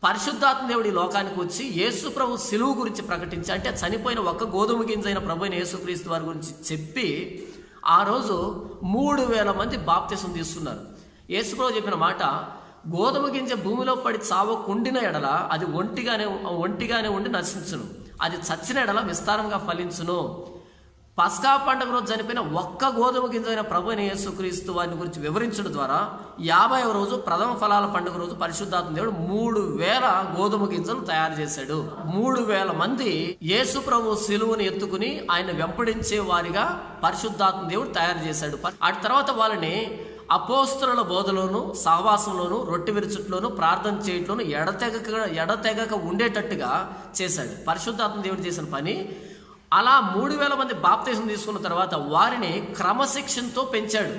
పరిశుద్ధాత్మ దేవుడి లోకానికి వచ్చి యేసు ప్రభు శిలువు గురించి ప్రకటించి, అంటే చనిపోయిన ఒక్క గోధుమ గింజ అయిన ప్రభు అయిన యేసుక్రీస్తు వారి గురించి చెప్పి ఆ రోజు 3000 మంది బాప్తిసం తీసుకున్నారు. యేసు ప్రభు చెప్పిన మాట, గోధుమ గింజ భూమిలో పడి చావకుండిన ఎడల అది ఒంటిగానే ఉండి నశించును, అది చచ్చిన ఎడల విస్తారంగా ఫలించును. పస్కా పండుగ రోజు చనిపోయిన ఒక్క గోధుమ గింజ అయిన ప్రభు అయిన యేసుక్రీస్తు వారిని గురించి వివరించడం ద్వారా 50వ రోజు ప్రథమ ఫలాల పండుగ రోజు పరిశుద్ధాత్మ దేవుడు 3000 గోధుమ గింజలు తయారు చేశాడు. 3000 మంది యేసు ప్రభు శిలువుని ఎత్తుకుని ఆయన వెంపడించే వారిగా పరిశుద్ధాత్మ దేవుడు తయారు చేశాడు. ఆ తర్వాత వాళ్ళని అపోస్తలుల బోధలోను, సహవాసంలోను, రొట్టె విరుచుట్లోను, ప్రార్థన చేయట్లోను ఎడతెగక ఉండేటట్టుగా చేశాడు. పరిశుద్ధాత్మ దేవుడు చేసిన పని. అలా 3000 మంది బాప్తిసం తీసుకున్న తర్వాత వారిని క్రమశిక్షణతో పెంచాడు.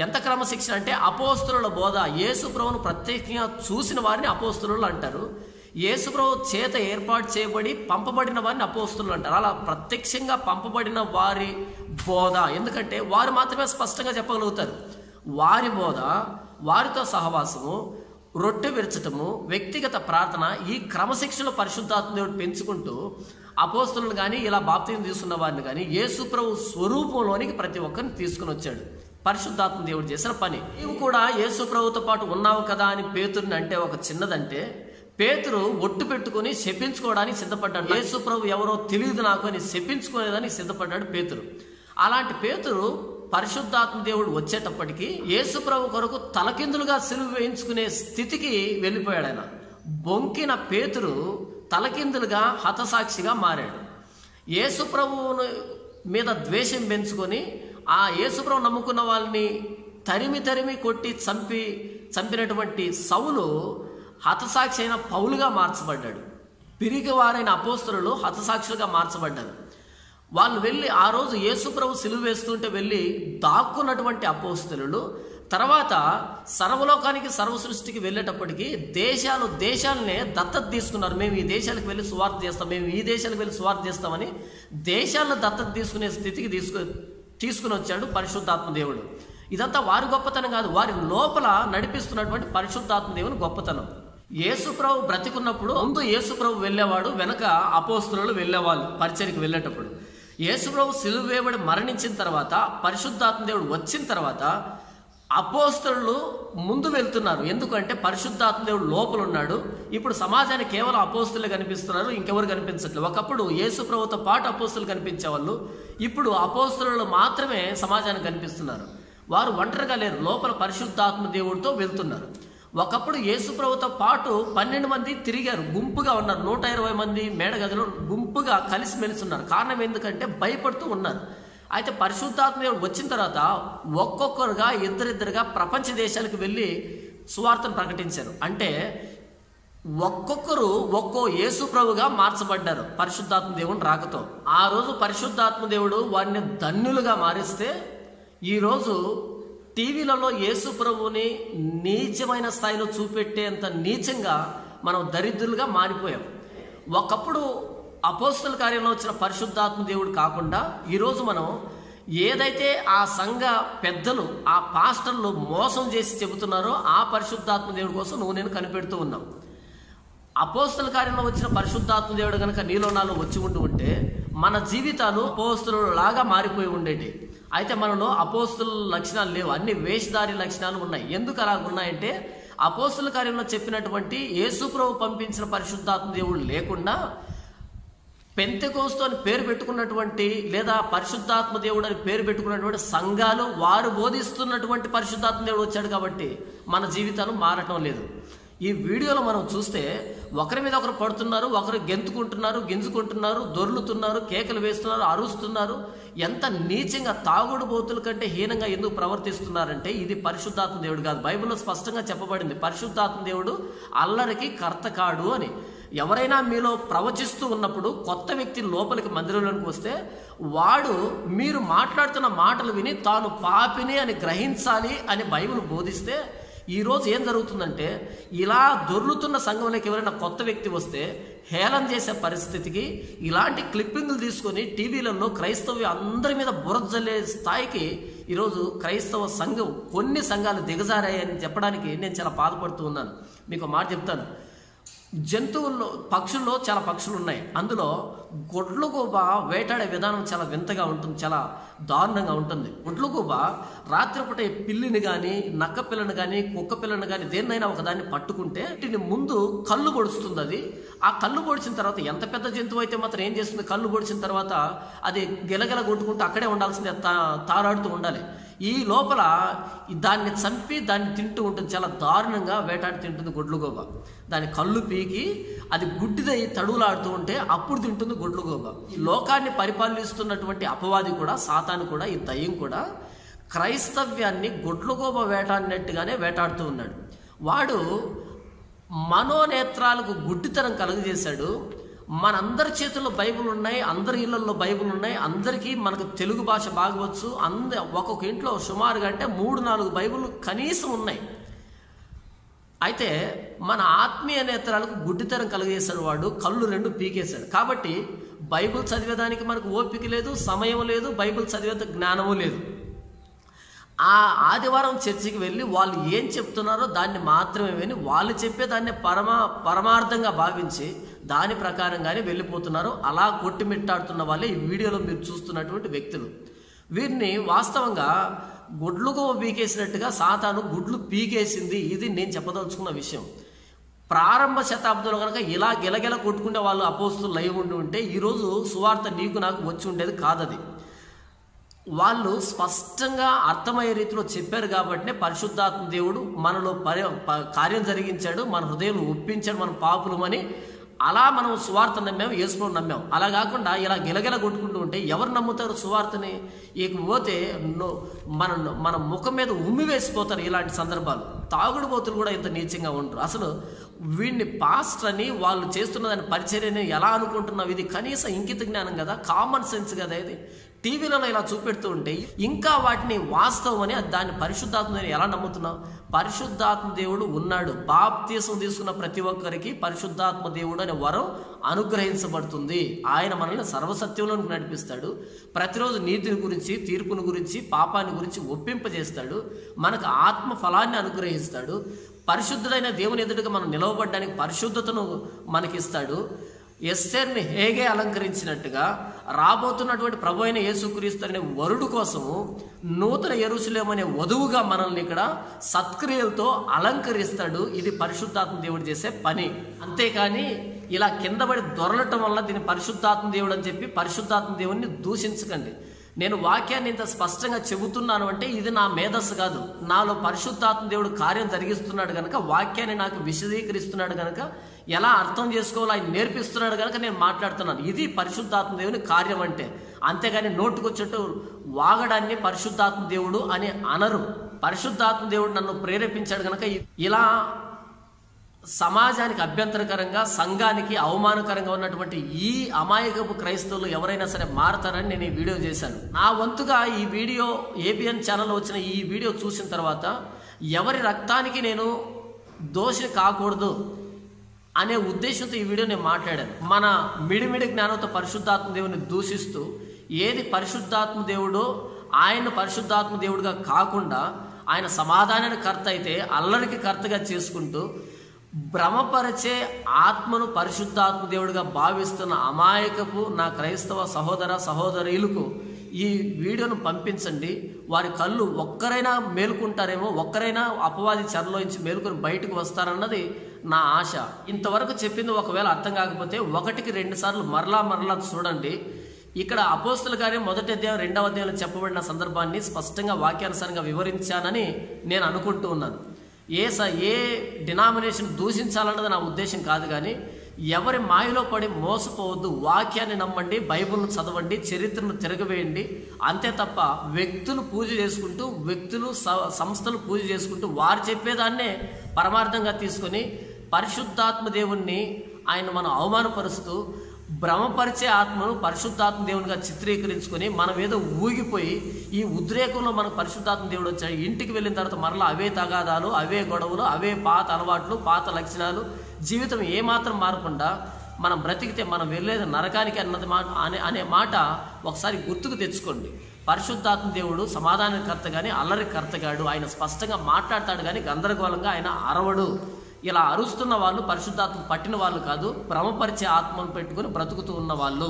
ఎంత క్రమశిక్షణ అంటే అపోస్తలుల బోధ, యేసు ప్రభువును ప్రత్యేకంగా చూసిన వారిని అపోస్తలులు అంటారు. యేసు ప్రభు చేత ఏర్పాటు చేయబడి పంపబడిన వారిని అపోస్తలులు అంటారు. అలా ప్రత్యక్షంగా పంపబడిన వారి బోధ, ఎందుకంటే వారు మాత్రమే స్పష్టంగా చెప్పగలుగుతారు. వారి బోధ, వారితో సహవాసము, రొట్టె విరచటము, వ్యక్తిగత ప్రార్థన, ఈ క్రమశిక్షణలో పరిశుద్ధాత్మ దేవుడు పెంచుకుంటూ అపోస్తలులు కానీ ఇలా బాప్తిసం తీసుకున్న వారిని కానీ యేసు ప్రభు స్వరూపంలోనికి ప్రతి ఒక్కరిని తీసుకుని వచ్చాడు. పరిశుద్ధాత్మ దేవుడు చేసిన పని. నీవు కూడా యేసు ప్రభుతో పాటు ఉన్నావు కదా అని పేతురుని అంటే ఒక చిన్నదంటే, పేతురు ఒట్టు పెట్టుకుని శపించుకోవడానికి సిద్ధపడ్డాడు. యేసు ప్రభు ఎవరో తెలియదు నాకు అని శపించుకునేదానికి సిద్ధపడ్డాడు పేతురు. అలాంటి పేతురు పరిశుద్ధాత్మ దేవుడు వచ్చేటప్పటికి యేసు ప్రభు కొరకు తలకిందులుగా సిలువ వేయించుకునే స్థితికి వెళ్ళిపోయాడు. ఆయన బొంకిన పేతురు తలకిందులుగా హతసాక్షిగా మారాడు. యేసు ప్రభువుని మీద ద్వేషం పెంచుకొని ఆ యేసు ప్రభు నమ్ముకున్న వాళ్ళని తరిమి కొట్టి చంపినటువంటి సౌలు హతసాక్షి అయిన పౌలుగా మార్చబడ్డాడు. పిరిగివారైన అపోస్తలులు హతసాక్షులుగా మార్చబడ్డారు. వాళ్ళు వెళ్ళి ఆ రోజు యేసు ప్రభు సిలువ వేస్తుంటే వెళ్ళి దాక్కున్నటువంటి అపోస్తలులు తర్వాత సర్వలోకానికి సర్వ సృష్టికి వెళ్ళేటప్పటికి దేశాలనే దత్తత తీసుకున్నారు. మేము ఈ దేశాలకు వెళ్ళి సువార్త చేస్తాం, మేము ఈ దేశాలకు వెళ్ళి సువార్త చేస్తామని దేశాలను దత్తత తీసుకునే స్థితికి తీసుకుని వచ్చాడు పరిశుద్ధాత్మ దేవుడు. ఇదంతా వారి గొప్పతనం కాదు, వారి లోపల నడిపిస్తున్నటువంటి పరిశుద్ధాత్మ దేవుని గొప్పతనం. యేసుప్రభు బ్రతికున్నప్పుడు ముందు యేసుప్రభు వెళ్ళేవాడు, వెనక అపోస్తలులు వెళ్ళేవాళ్ళు పరిచర్యకి వెళ్ళేటప్పుడు. యేసుప్రభు సిలువ వేయబడి మరణించిన తర్వాత పరిశుద్ధాత్మ దేవుడు వచ్చిన తర్వాత అపోస్తలులు ముందు వెళ్తున్నారు. ఎందుకంటే పరిశుద్ధాత్మ దేవుడు లోపల ఉన్నాడు. ఇప్పుడు సమాజానికి కేవలం అపోస్తలులే కనిపిస్తున్నారు, ఇంకెవరు కనిపించట్లేదు. ఒకప్పుడు యేసుప్రభుతో పాటు అపోస్తలులు కనిపించేవాళ్ళు, ఇప్పుడు అపోస్తలులు మాత్రమే సమాజానికి కనిపిస్తున్నారు. వారు ఒంటరిగా లేరు, లోపల పరిశుద్ధాత్మ దేవుడితో వెళ్తున్నారు. ఒకప్పుడు యేసుప్రభుతో పాటు 12 మంది తిరిగారు, గుంపుగా ఉన్నారు. 120 మంది మేడగదిలో గుంపుగా కలిసిమెలిసి ఉన్నారు. కారణం ఎందుకంటే భయపడుతూ ఉన్నారు. అయితే పరిశుద్ధాత్మ దేవుడు వచ్చిన తర్వాత ఒక్కొక్కరుగా ఇద్దరిద్దరుగా ప్రపంచ దేశాలకు వెళ్ళి సువార్తను ప్రకటించారు. అంటే ఒక్కొక్కరు ఒక్కో యేసుప్రభుగా మార్చబడ్డారు పరిశుద్ధాత్మ దేవుని రాకతో. ఆ రోజు పరిశుద్ధాత్మ దేవుడు వారిని ధన్యులుగా మారిస్తే ఈరోజు టీవీలలో యేసుప్రభుని నీచమైన స్థాయిలో చూపెట్టేంత నీచంగా మనం దరిద్రులుగా మారిపోయాం. ఒకప్పుడు అపోస్తల కార్యంలో వచ్చిన పరిశుద్ధాత్మ దేవుడు కాకుండా ఈరోజు మనం ఏదైతే ఆ సంఘ పెద్దలు, ఆ పాస్టర్లు మోసం చేసి చెబుతున్నారో ఆ పరిశుద్ధాత్మ దేవుడి కోసం నేను కనిపెడుతూ ఉన్నాం. అపోస్తల కార్యంలో వచ్చిన పరిశుద్ధాత్మ దేవుడు కనుక నీలో నాలో వచ్చి ఉంటే మన జీవితాలు అపోస్తలు లాగా మారిపోయి ఉండేటి. అయితే మనలో అపోస్తల లక్షణాలు లేవు, అన్ని వేషధారి లక్షణాలు ఉన్నాయి. ఎందుకు అలా ఉన్నాయంటే అపోస్తల కార్యంలో చెప్పినటువంటి యేసుప్రభు పంపించిన పరిశుద్ధాత్మ దేవుడు లేకుండా పెంతెకోస్తు అని పేరు పెట్టుకున్నటువంటి లేదా పరిశుద్ధాత్మ దేవుడు అని పేరు పెట్టుకున్నటువంటి సంఘాలు వారు బోధిస్తున్నటువంటి పరిశుద్ధాత్మ దేవుడు వచ్చాడు కాబట్టి మన జీవితాలు మారటం లేదు. ఈ వీడియోలో మనం చూస్తే ఒకరి మీద ఒకరు పడుతున్నారు, ఒకరు గెంతుకుంటున్నారు, గింజుకుంటున్నారు, దొర్లుతున్నారు, కేకలు వేస్తున్నారు, అరుస్తున్నారు. ఎంత నీచంగా తాగుడు బోతుల కంటే హీనంగా ఎందుకు ప్రవర్తిస్తున్నారంటే ఇది పరిశుద్ధాత్మ దేవుడు కాదు. బైబిల్లో స్పష్టంగా చెప్పబడింది పరిశుద్ధాత్మ దేవుడు అల్లరికి కర్త కాడు అని. ఎవరైనా మీలో ప్రవచిస్తూ ఉన్నప్పుడు కొత్త వ్యక్తి లోపలికి మందిరంలోకి వస్తే వాడు మీరు మాట్లాడుతున్న మాటలు విని తాను పాపిని అని గ్రహించాలి అని బైబిల్ బోధిస్తే ఈరోజు ఏం జరుగుతుందంటే ఇలా దొర్లుతున్న సంఘంలోకి ఎవరైనా కొత్త వ్యక్తి వస్తే హేళన చేసే పరిస్థితికి ఇలాంటి క్లిప్పింగ్లు తీసుకొని టీవీలలో క్రైస్తవ అందరి మీద బురద జల్లే స్థాయికి ఈరోజు క్రైస్తవ సంఘం కొన్ని సంఘాలు దిగజారాయని చెప్పడానికి నేను చాలా బాధపడుతూ ఉన్నాను. మీకు మాట చెప్తాను. జంతువుల్లో పక్షుల్లో చాలా పక్షులు ఉన్నాయి. అందులో గొడ్లగూబ వేటాడే విధానం చాలా వింతగా ఉంటుంది, చాలా దారుణంగా ఉంటుంది. గొడ్లగూబ రాత్రిపూట పిల్లిని కానీ నక్క పిల్లని కానీ కుక్క పిల్లని కానీ దేన్నైనా ఒకదాన్ని పట్టుకుంటే వీటిని ముందు కళ్ళు పొడుస్తుంది. అది ఆ కళ్ళు పొడిచిన తర్వాత ఎంత పెద్ద జంతువు అయితే మాత్రం ఏం చేస్తుంది, కళ్ళు పొడిచిన తర్వాత అది గిలగిల కొట్టుకుంటూ అక్కడే ఉండాల్సిందే, తారాడుతూ ఉండాలి. ఈ లోపల దాన్ని చంపి దాన్ని తింటూ ఉంటుంది, చాలా దారుణంగా వేటాడి తింటుంది గొడ్లగూబ. దాని కళ్ళు పీకి అది గుడ్డిదై తడువులాడుతూ ఉంటే అప్పుడు తింటుంది గొడ్లగూబ. ఈ లోకాన్ని పరిపాలిస్తున్నటువంటి అపవాది కూడా, సాతాను కూడా, ఈ దయ్యం కూడా క్రైస్తవ్యాన్ని గొడ్లగూబ వేటాడినట్టుగానే వేటాడుతూ ఉన్నాడు. వాడు మనోనేత్రాలకు గుడ్డితనం కలుగజేశాడు. మనందరి చేతుల్లో బైబిల్ ఉన్నాయి, అందరి ఇళ్లలో బైబిల్ ఉన్నాయి, అందరికీ మనకు తెలుగు భాష బాగవచ్చు. ఒక్కొక్క ఇంట్లో సుమారుగా అంటే 3-4 బైబిల్ కనీసం ఉన్నాయి. అయితే మన ఆత్మీయ నేత్రాలకు గుడ్డితనం కలుగజేశాడు వాడు, కళ్ళు 2 పీకేశాడు. కాబట్టి బైబిల్ చదివేదానికి మనకు ఓపిక లేదు, సమయం లేదు, బైబిల్ చదివేంత జ్ఞానము లేదు. ఆ ఆదివారం చర్చికి వెళ్ళి వాళ్ళు ఏం చెప్తున్నారో దాన్ని మాత్రమే విని వాళ్ళు చెప్పేదాన్ని పరమార్థంగా భావించి దాని ప్రకారంగానే వెళ్ళిపోతున్నారు. అలా కొట్టిమిట్టాడుతున్న వాళ్ళే ఈ వీడియోలో మీరు చూస్తున్నటువంటి వ్యక్తులు. వీరిని వాస్తవంగా గుడ్లుగా పీకేసినట్టుగా సాతాను గుడ్లు పీకేసింది. ఇది నేను చెప్పదలుచుకున్న విషయం. ప్రారంభ శతాబ్దంలో కనుక ఇలా గిలగిల కొట్టుకుంటే వాళ్ళు అపోస్తులు లైవ్ ఉంటే ఈరోజు సువార్త నీకు నాకు వచ్చి ఉండేది కాదది. వాళ్ళు స్పష్టంగా అర్థమయ్యే రీతిలో చెప్పారు కాబట్టి పరిశుద్ధాత్మ దేవుడు మనలో కార్యం జరిగించాడు, మన హృదయం ఒప్పించాడు, మనం పాపులమని. అలా మనం సువార్త నమ్మాం, యేసును నమ్మాం. అలా కాకుండా ఇలా గిలగిల కొట్టుకుంటూ ఉంటే ఎవరు నమ్ముతారు సువార్తని? ఇకపోతే మన ముఖం మీద ఉమ్మి వేసిపోతారు ఇలాంటి సందర్భాలు. తాగుడుబోతులు కూడా ఇంత నీచంగా ఉంటారు. అసలు వీడిని పాస్టర్ అని వాళ్ళు చేస్తున్న దాని పరిచర్యని ఎలా అనుకుంటున్నావు? ఇది కనీస ఇంకిత జ్ఞానం కదా, కామన్ సెన్స్ కదా. ఇది టీవీలలో ఇలా చూపెడుతూ ఉంటే ఇంకా వాటిని వాస్తవం అని దాన్ని పరిశుద్ధాత్మ దేవుని ఎలా నమ్ముతున్నాం? పరిశుద్ధాత్మ దేవుడు ఉన్నాడు. బాప్తీసం తీసుకున్న ప్రతి ఒక్కరికి పరిశుద్ధాత్మ దేవుడు అనే వరం అనుగ్రహించబడుతుంది. ఆయన మనల్ని సర్వసత్యంలోకి నడిపిస్తాడు. ప్రతిరోజు నీతిని గురించి, తీర్పుని గురించి, పాపాన్ని గురించి ఒప్పింపజేస్తాడు. మనకు ఆత్మ ఫలాన్ని అనుగ్రహిస్తాడు. పరిశుద్ధుడైన దేవుని ఎదుటిగా మనం నిలవబడడానికి పరిశుద్ధతను మనకిస్తాడు. ఎస్తేర్ని హేగే అలంకరించినట్టుగా రాబోతున్నటువంటి ప్రభు అయిన యేసుక్రీస్తు అనే వరుడు కోసము నూతన యెరూషలేము అనే వధువుగా మనల్ని ఇక్కడ సత్క్రియలతో అలంకరిస్తాడు. ఇది పరిశుద్ధాత్మ దేవుడు చేసే పని. అంతేకాని ఇలా కిందపడి దొరలటం వల్ల దీన్ని పరిశుద్ధాత్మ దేవుడు అని చెప్పి పరిశుద్ధాత్మ దేవుడిని దూషించకండి. నేను వాక్యాన్ని ఇంత స్పష్టంగా చెబుతున్నాను అంటే ఇది నా మేధస్సు కాదు. నాలో పరిశుద్ధాత్మ దేవుడు కార్యం జరిగిస్తున్నాడు కనుక, వాక్యాన్ని నాకు విశదీకరిస్తున్నాడు కనుక, ఎలా అర్థం చేసుకోవాలో ఆయన నేర్పిస్తున్నాడు కనుక నేను మాట్లాడుతున్నాను. ఇది పరిశుద్ధాత్మ దేవుని కార్యం అంటే. అంతేగాని నోటుకొచ్చేట్టు వాగడాన్ని పరిశుద్ధాత్మ దేవుడు అని అనరు. పరిశుద్ధాత్మ దేవుడు నన్ను ప్రేరేపించాడు కనుక ఇలా సమాజానికి అభ్యంతరకరంగా, సంఘానికి అవమానకరంగా ఉన్నటువంటి ఈ అమాయకపు క్రైస్తవులు ఎవరైనా సరే మారతారని నేను ఈ వీడియో చేశాను. నా వంతుగా ఈ వీడియో ఏబిఎన్ ఛానల్లో వచ్చిన ఈ వీడియో చూసిన తర్వాత ఎవరి రక్తానికి నేను దోషి కాకూడదు అనే ఉద్దేశంతో ఈ వీడియో నేను మాట్లాడాను. మన మిడిమిడి జ్ఞానంతో పరిశుద్ధాత్మ దేవుని దూషిస్తూ ఏది పరిశుద్ధాత్మ దేవుడో ఆయన పరిశుద్ధాత్మ దేవుడిగా కాకుండా ఆయన సమాధానానికి కర్త అయితే అల్లరికి కర్తగా చేసుకుంటూ భ్రమపరిచే ఆత్మను పరిశుద్ధాత్మ దేవుడిగా భావిస్తున్న అమాయకపు నా క్రైస్తవ సహోదర సహోదరులకు ఈ వీడియోను పంపించండి. వారి కళ్ళు ఒక్కరైనా మేలుకుంటారేమో, ఒక్కరైనా అపవాది చెరలోంచి మేలుకొని బయటకు వస్తారన్నది నా ఆశ. ఇంతవరకు చెప్పింది ఒకవేళ అర్థం కాకపోతే 1-2 సార్లు మరలా చూడండి. ఇక్కడ అపోస్తుల కార్యం 1వ అధ్యాయం 2వ అధ్యాయంలో చెప్పబడిన సందర్భాన్ని స్పష్టంగా వాక్యానుసారంగా వివరించానని నేను అనుకుంటూ ఉన్నాను. ఏ డినామినేషన్ దూషించాలన్నది నా ఉద్దేశం కాదు, కానీ ఎవరి మాయలో పడి మోసపోవద్దు. వాక్యాన్ని నమ్మండి, బైబిల్ను చదవండి, చరిత్రను తిరగవేయండి. అంతే తప్ప వ్యక్తులు పూజ చేసుకుంటూ, సంస్థలు పూజ చేసుకుంటూ వారు చెప్పేదాన్నే పరమార్థంగా తీసుకొని పరిశుద్ధాత్మ దేవుణ్ణి ఆయన మనం అవమానపరుస్తూ భ్రమపరిచే ఆత్మను పరిశుద్ధాత్మ దేవునిగా చిత్రీకరించుకొని మనం ఏదో ఊగిపోయి ఈ ఉద్రేకంలో మనకు పరిశుద్ధాత్మ దేవుడు వచ్చాడు. ఇంటికి వెళ్ళిన తర్వాత మరలా అవే తగాదాలు, అవే గొడవలు, అవే పాత అలవాట్లు, పాత లక్షణాలు, జీవితం ఏమాత్రం మారకుండా మనం బ్రతికితే మనం వెళ్ళేది నరకానికి అనే మాట ఒకసారి గుర్తుకు తెచ్చుకోండి. పరిశుద్ధాత్మ దేవుడు సమాధానకర్త కానీ అల్లరి కర్తగాడు. ఆయన స్పష్టంగా మాట్లాడతాడు కానీ గందరగోళంగా ఆయన అరవడు. ఇలా అరుస్తున్న వాళ్ళు పరిశుద్ధాత్మ పట్టిన వాళ్ళు కాదు, భ్రమపరిచే ఆత్మను పెట్టుకుని బ్రతుకుతూ ఉన్న వాళ్ళు.